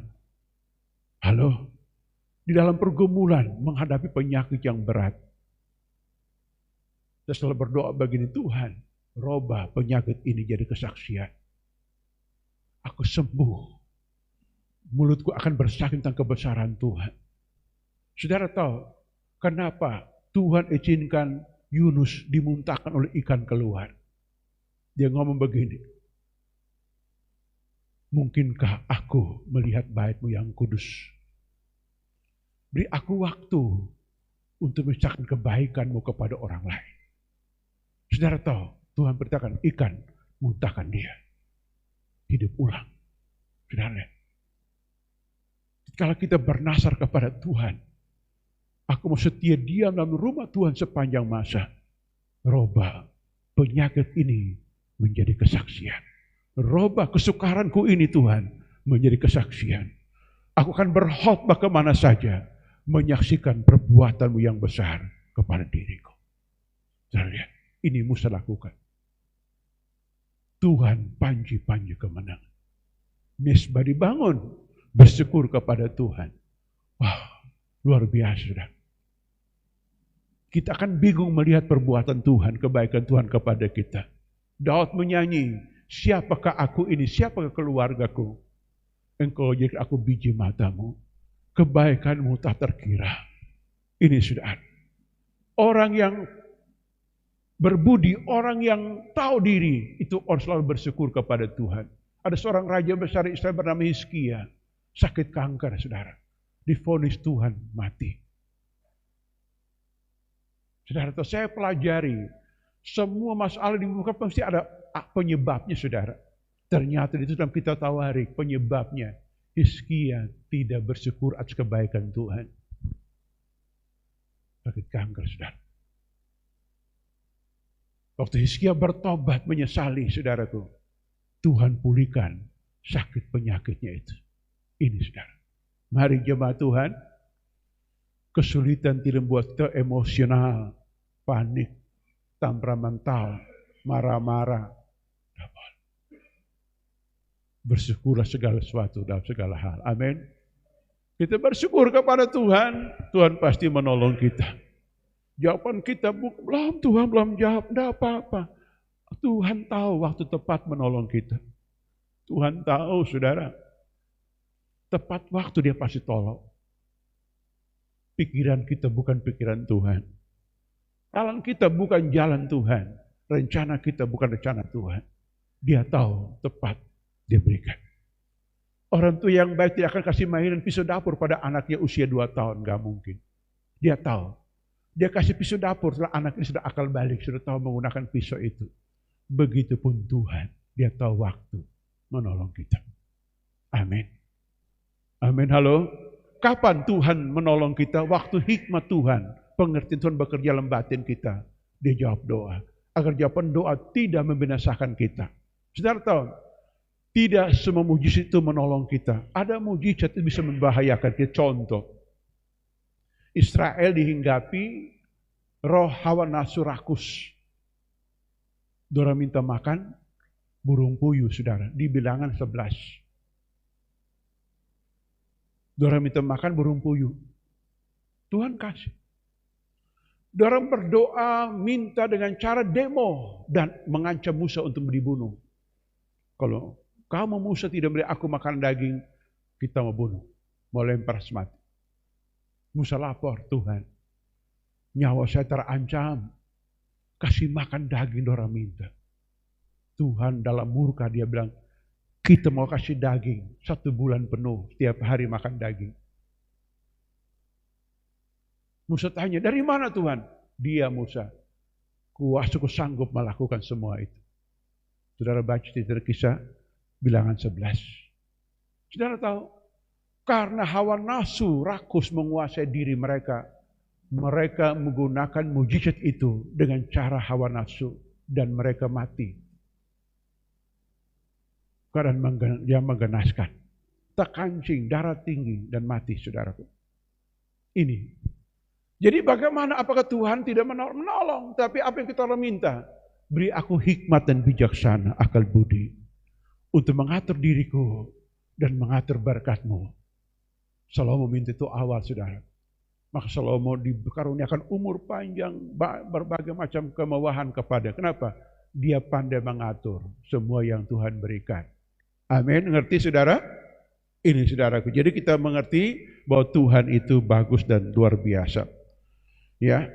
Halo, di dalam pergumulan menghadapi penyakit yang berat. Saya selalu berdoa begini, Tuhan, robah penyakit ini jadi kesaksian. Aku sembuh. Mulutku akan bersaksi tentang kebesaran Tuhan. Saudara tahu kenapa Tuhan izinkan Yunus dimuntahkan oleh ikan keluar? Dia ngomong begini, mungkinkah aku melihat bait-Mu yang kudus? Beri aku waktu untuk menceritakan kebaikan-Mu kepada orang lain. Saudara tahu, Tuhan beritakan ikan, muntahkan dia. Hidup ulang. Saudara, kalau kita bernasar kepada Tuhan, aku mau setia diam dalam rumah Tuhan sepanjang masa. Robah penyakit ini menjadi kesaksian. Robah kesukaranku ini Tuhan menjadi kesaksian. Aku akan berkhotbah kemana saja, menyaksikan perbuatan-Mu yang besar kepada diriku. Saudara lihat, ini Musa lakukan. Tuhan panji-panji kemenangan. Mesbah dibangun, bersyukur kepada Tuhan. Wah, luar biasa sudah. Kita akan bingung melihat perbuatan Tuhan, kebaikan Tuhan kepada kita. Daud menyanyi, siapakah aku ini, siapakah keluargaku? Engkau jadi aku biji matamu, kebaikan-Mu tak terkira. Ini sudah orang yang berbudi, orang yang tahu diri, itu orang selalu bersyukur kepada Tuhan. Ada seorang raja besar Israel bernama Hizkia, sakit kanker saudara, divonis Tuhan mati. Saudara, saya pelajari, semua masalah di muka pasti ada penyebabnya saudara. Ternyata itu dalam kitab Tawarik, penyebabnya Hizkia tidak bersyukur atas kebaikan Tuhan. Sakit kanker saudara. Waktu Hizkia bertobat menyesali saudaraku, Tuhan pulihkan sakit penyakitnya itu. Ini saudara. Mari jemaat Tuhan, kesulitan tidak membuat kita emosional, panik, temperamental, marah-marah. Bersyukurlah segala sesuatu dalam segala hal. Amin. Kita bersyukur kepada Tuhan, Tuhan pasti menolong kita. Jawaban kita, belum Tuhan belum jawab, tidak apa-apa. Tuhan tahu waktu tepat menolong kita. Tuhan tahu saudara, tepat waktu dia pasti tolong. Pikiran kita bukan pikiran Tuhan. Jalan kita bukan jalan Tuhan. Rencana kita bukan rencana Tuhan. Dia tahu tepat dia berikan. Orang tua yang baik tidak akan kasih mainan pisau dapur pada anaknya usia 2 tahun. Gak mungkin. Dia tahu. Dia kasih pisau dapur setelah anak ini sudah akal balik. Sudah tahu menggunakan pisau itu. Begitupun Tuhan. Dia tahu waktu menolong kita. Amin. Amin. Halo. Kapan Tuhan menolong kita? Waktu hikmat Tuhan, pengertian Tuhan bekerja dalam batin kita. Dia jawab doa. Agar jawaban doa tidak membinasakan kita. Saudara tahu, tidak semua mujizat itu menolong kita. Ada mujizat itu bisa membahayakan kita. Contoh, Israel dihinggapi roh hawa nafsu rakus. Dora minta makan burung puyuh, saudara. Di bilangan 11. Dora minta makan burung puyuh. Tuhan kasih. Dorang berdoa, minta dengan cara demo dan mengancam Musa untuk dibunuh. Kalau kamu Musa tidak beri aku makan daging, kita mau bunuh, mau lempar semati. Musa lapor, Tuhan, nyawa saya terancam, kasih makan daging dorang minta. Tuhan dalam murka dia bilang, kita mau kasih daging 1 bulan penuh, setiap hari makan daging. Musa tanya, dari mana Tuhan? Dia Musa, kuasaku sanggup melakukan semua itu. Saudara baca di Kisah bilangan 11. Saudara tahu, karena hawa nafsu rakus menguasai diri mereka, mereka menggunakan mujizat itu dengan cara hawa nafsu dan mereka mati. Keadaan yang menggenaskan, terkancing, darah tinggi dan mati, saudaraku. Ini. Jadi bagaimana, apakah Tuhan tidak menolong? Tapi apa yang kita minta? Beri aku hikmat dan bijaksana, akal budi, untuk mengatur diriku dan mengatur berkat-Mu. Salomo minta itu awal, saudara. Maka Salomo dikaruniakan umur panjang, berbagai macam kemewahan kepada. Kenapa? Dia pandai mengatur semua yang Tuhan berikan. Amin, ngerti saudara? Ini saudaraku. Jadi kita mengerti bahwa Tuhan itu bagus dan luar biasa. Ya,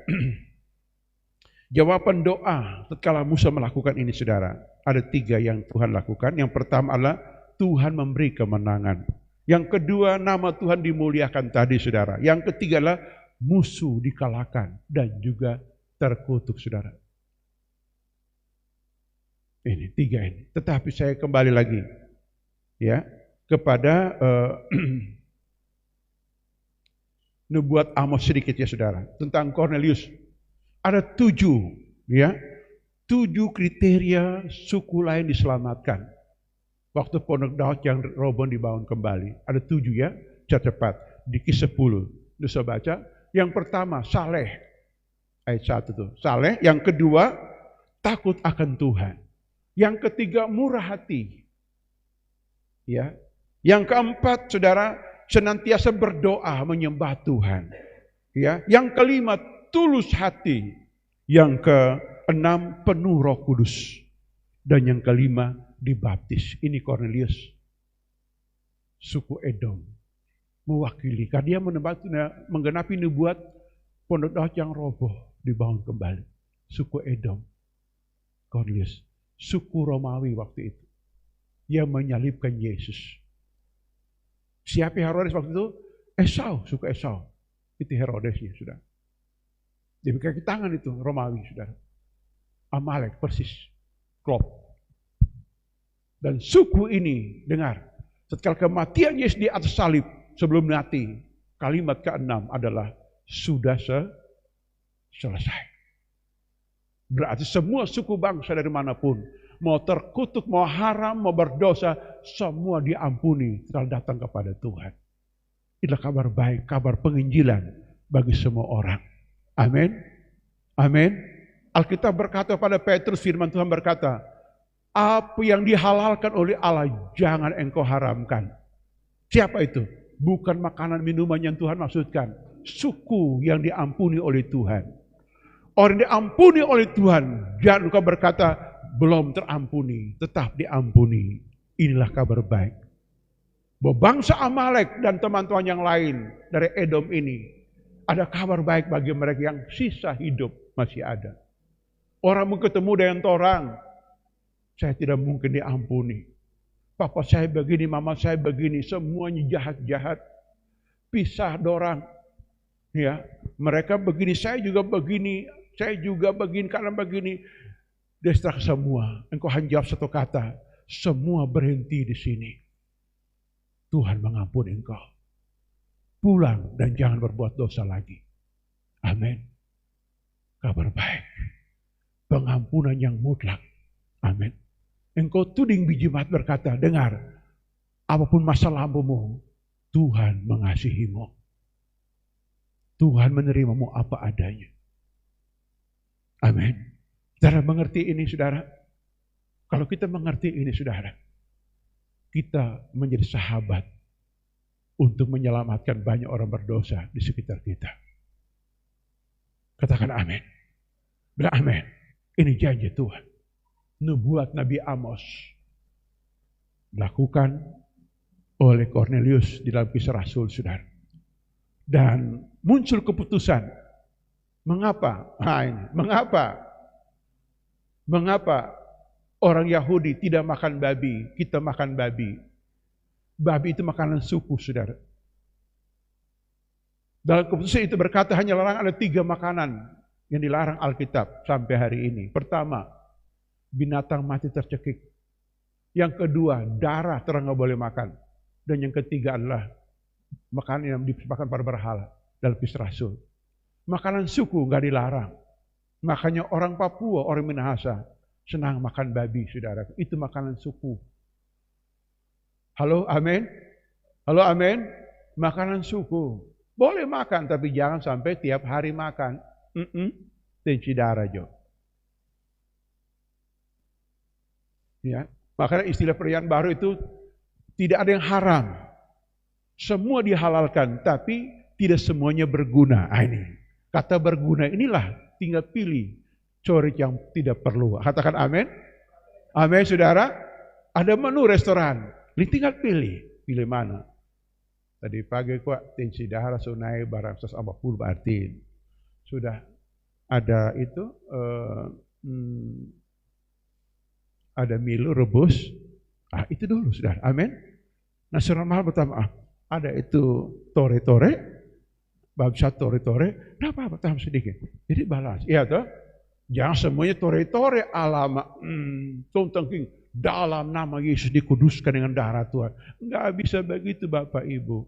jawaban doa tatkala Musa melakukan ini, saudara. Ada 3 yang Tuhan lakukan. Yang pertama adalah Tuhan memberi kemenangan. Yang kedua, nama Tuhan dimuliakan tadi, saudara. Yang ketiga adalah musuh dikalahkan dan juga terkutuk, saudara. Ini 3 ini. Tetapi saya kembali lagi, ya, kepada nubuat Amos sedikit, ya saudara, tentang Cornelius. Ada 7, ya, 7 kriteria suku lain diselamatkan. Waktu Pondok Daud yang roboh dibangun kembali. Ada 7, ya, cepat di Kisah 10. Bisa baca. Yang pertama, saleh. Ayat 1 tuh. Saleh. Yang kedua, takut akan Tuhan. Yang ketiga, murah hati. Ya. Yang keempat, saudara, senantiasa berdoa menyembah Tuhan. Ya. Yang kelima, tulus hati. Yang keenam, penuh Roh Kudus. Dan yang kelima, dibaptis. Ini Cornelius, suku Edom, mewakili. Karena dia menggenapi nubuat Pondok Daud yang roboh dibangun kembali. Suku Edom, Cornelius, suku Romawi waktu itu. Dia menyalibkan Yesus. Siapa Herodes waktu itu? Esau, suku Esau. Itu Herodesnya, sudah. Dia pakai tangan itu, Romawi, saudara. Amalek, persis. Klop. Dan suku ini, dengar, setelah kematian Yesus di atas salib, sebelum mati, kalimat ke-6 adalah, sudah selesai. Berarti semua suku bangsa dari manapun, mau terkutuk, mau haram, mau berdosa, semua diampuni setelah datang kepada Tuhan. Inilah kabar baik, kabar penginjilan bagi semua orang. Amin. Amin. Alkitab berkata pada Petrus, firman Tuhan berkata, apa yang dihalalkan oleh Allah jangan engkau haramkan. Siapa itu? Bukan makanan minuman yang Tuhan maksudkan. Suku yang diampuni oleh Tuhan. Orang yang diampuni oleh Tuhan, jangan engkau berkata belum terampuni, tetap diampuni. Inilah kabar baik. Bahwa bangsa Amalek dan teman-teman yang lain dari Edom ini, ada kabar baik bagi mereka yang sisa hidup masih ada. Orang mau ketemu dengan orang, saya tidak mungkin diampuni. Papa saya begini, mama saya begini, semuanya jahat-jahat. Pisah dorang. Ya, mereka begini, saya juga begini, karena begini. Destruk semua. Engkau hanya jawab satu kata, semua berhenti di sini. Tuhan mengampuni engkau. Pulang dan jangan berbuat dosa lagi. Amin. Kabar baik. Pengampunan yang mutlak. Amin. Engkau tuding biji mat berkata, dengar, apapun masa lampaumu, Tuhan mengasihimu. Tuhan menerimamu apa adanya. Amin. Saudara mengerti ini, saudara? Kalau kita mengerti ini, saudara, kita menjadi sahabat untuk menyelamatkan banyak orang berdosa di sekitar kita. Katakan amin. Bilang amin. Ini janji Tuhan. Nubuat Nabi Amos dilakukan oleh Cornelius di dalam Kisah Rasul, saudara. Dan muncul keputusan. Mengapa? Mengapa orang Yahudi tidak makan babi, kita makan babi? Babi itu makanan suku, saudara. Dalam keputusan itu berkata hanya larang ada 3 makanan yang dilarang Alkitab sampai hari ini. Pertama, binatang mati tercekik. Yang kedua, darah terang nggak boleh makan. Dan yang ketiga adalah makanan yang dipersembahkan pada berhala dalam Kisah Rasul. Makanan suku nggak dilarang. Makanya orang Papua, orang Minahasa senang makan babi, saudara. Itu makanan suku. Halo, amin. Halo, amin. Makanan suku. Boleh makan, tapi jangan sampai tiap hari makan. Tensi darah, Jo. Ya, makanya istilah perayaan baru itu tidak ada yang haram. Semua dihalalkan, tapi tidak semuanya berguna. Ini kata berguna inilah tinggal pilih coret yang tidak perlu. Katakan amin. Amin, saudara. Ada menu restoran, tinggal pilih mana. Tadi pagi kok tensi darah sunai barang 140 berarti sudah ada itu ada Milo rebus. Itu dulu, saudara. Amin. Nasional mahal pertama ada itu tore-tore, babsa tore-tore, apa tambah sedikit. Jadi balas. Iya toh? Jangan semuanya tore-tore alama. Tongking dalam nama Yesus dikuduskan dengan darah Tuhan. Enggak bisa begitu, Bapak Ibu.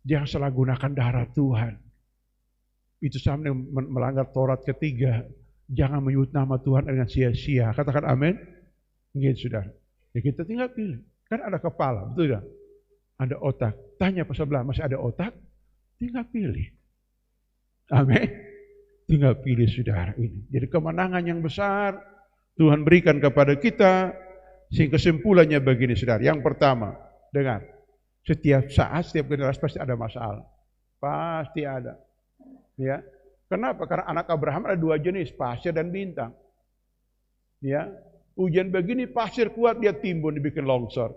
Jangan salah gunakan darah Tuhan. Itu sama dengan melanggar Taurat ketiga. Jangan menyebut nama Tuhan dengan sia-sia. Katakan amin. Gitu, saudara. Ya kita tinggal pilih. Kan ada kepala, betul tidak? Ada otak. Tanya pas sebelah, masih ada otak? Tinggal pilih. Amin. Tinggal pilih, saudara, ini. Jadi kemenangan yang besar Tuhan berikan kepada kita. Sehingga kesimpulannya begini, saudara. Yang pertama, dengar. Setiap saat, setiap generasi pasti ada masalah. Pasti ada. Ya. Kenapa? Karena anak Abraham ada 2 jenis, pasir dan bintang. Ya. Hujan begini pasir kuat dia timbun dibikin longsor.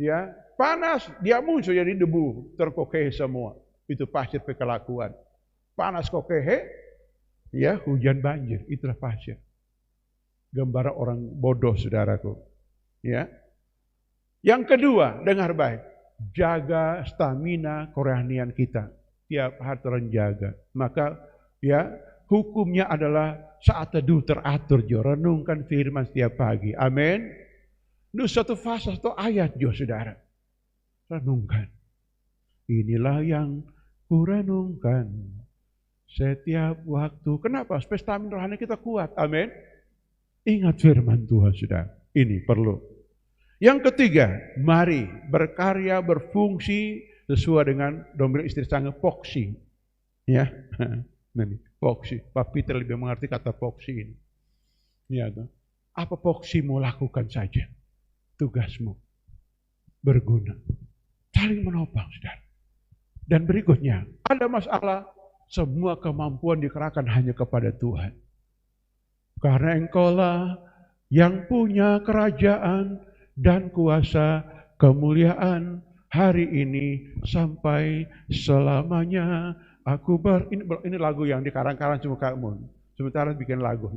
Ya, panas dia muncul jadi debu, terkokehe semua. Itu pasir kelakuan. Panas kokehe, ya hujan banjir, itulah pasir. Gambar orang bodoh, saudaraku. Ya. Yang kedua, dengar baik. Jaga stamina kerohanian kita. Tiap hari terjaga. Maka ya hukumnya adalah saat teduh teratur, Jo. Renungkan firman setiap pagi. Amin. Itu satu fase, satu ayat, Jo, saudara. Renungkan. Inilah yang kurenungkan setiap waktu. Kenapa? Supaya stamina rohani kita kuat. Amin. Ingat firman Tuhan, saudara. Ini perlu. Yang ketiga, mari berkarya, berfungsi sesuai dengan dombel istri sange poksi. Ya. Nanti poksi. Pak Peter lebih mengerti kata poksi ini. Ya, apa poksimu lakukan saja. Tugasmu berguna. Saling menopang, saudara. Dan berikutnya, ada masalah, semua kemampuan dikerahkan hanya kepada Tuhan. Karena Engkaulah yang punya kerajaan dan kuasa kemuliaan hari ini sampai selamanya. Aku ini lagu yang dikarang-karang cuma kamu. Sementara bikin lagu.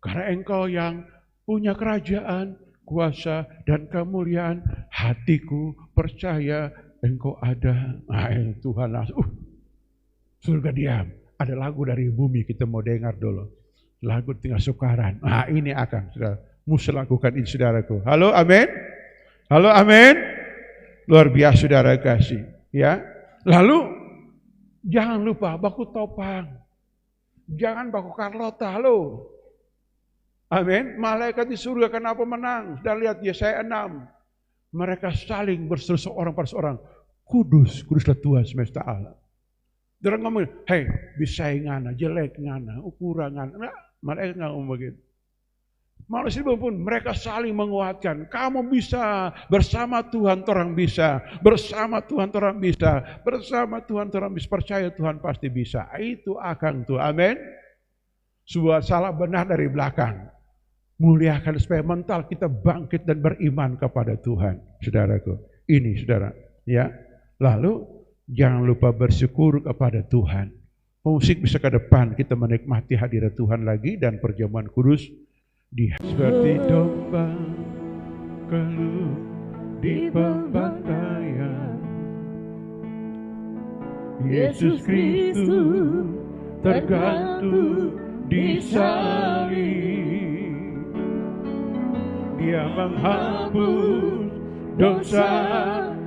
Karena Engkau yang punya kerajaan, kuasa dan kemuliaan, hatiku percaya Engkau ada. Tuhan langsung. Surga diam. Ada lagu dari bumi kita mau dengar dulu. Lagu tinggal sukaran. Ini akan saudara. Musti lakukan ini, saudaraku. Halo, amin. Halo, amin. Luar biasa, saudara kasih. Ya. Lalu jangan lupa baku topang. Jangan baku Carlota. Halo. Amin. Malaikat di surga kenapa menang? Sudah lihat Yesaya 6. Mereka saling berseru seorang per seorang. Kudus, kuduslah Tuhan semesta alam. Dia ngomong, hei, bisa ngana, jelek ngana, ukuran ngana. Nah, malaikat nggak ngomong begitu. Manusia pun mereka saling menguatkan. Kamu bisa, bersama Tuhan orang bisa, bersama Tuhan orang bisa, bersama Tuhan orang bisa, percaya Tuhan pasti bisa. Itu akan tuh, amin. Sebuah salah benar dari belakang. Muliakan supaya mental kita bangkit dan beriman kepada Tuhan, saudaraku. Ini saudara, ya. Lalu jangan lupa bersyukur kepada Tuhan. Musik bisa ke depan, kita menikmati hadirat Tuhan lagi dan perjamuan kudus di seperti domba keluh di pembantaian. Yesus Kristus tergantung di salib. Dia menghapus dosa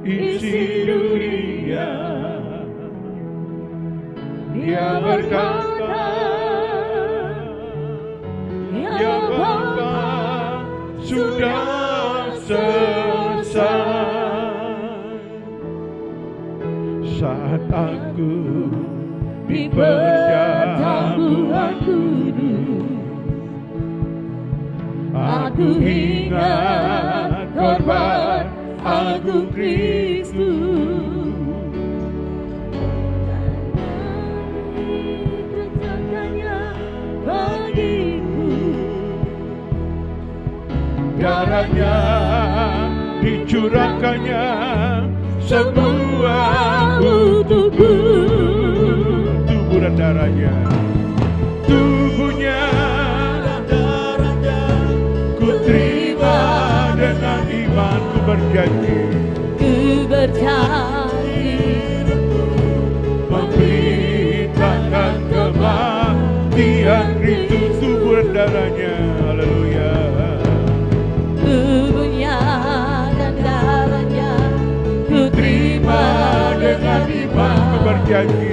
isi dunia. Dia berkata, ya Bapa, sudah selesai. Saat aku di perjamuan kudus, aku ingat korban agung Kristus. Darahnya dicurahkannya semua untukku. Tubuh dan darahnya, tubuhnya dan darahnya, ku terima dengan iman. Ku berjanji memberitakan kematian Kristus. Tubuh dan darahnya, haleluya. Tubuhnya dan darahnya, ku terima dengan iman. Ku berjanji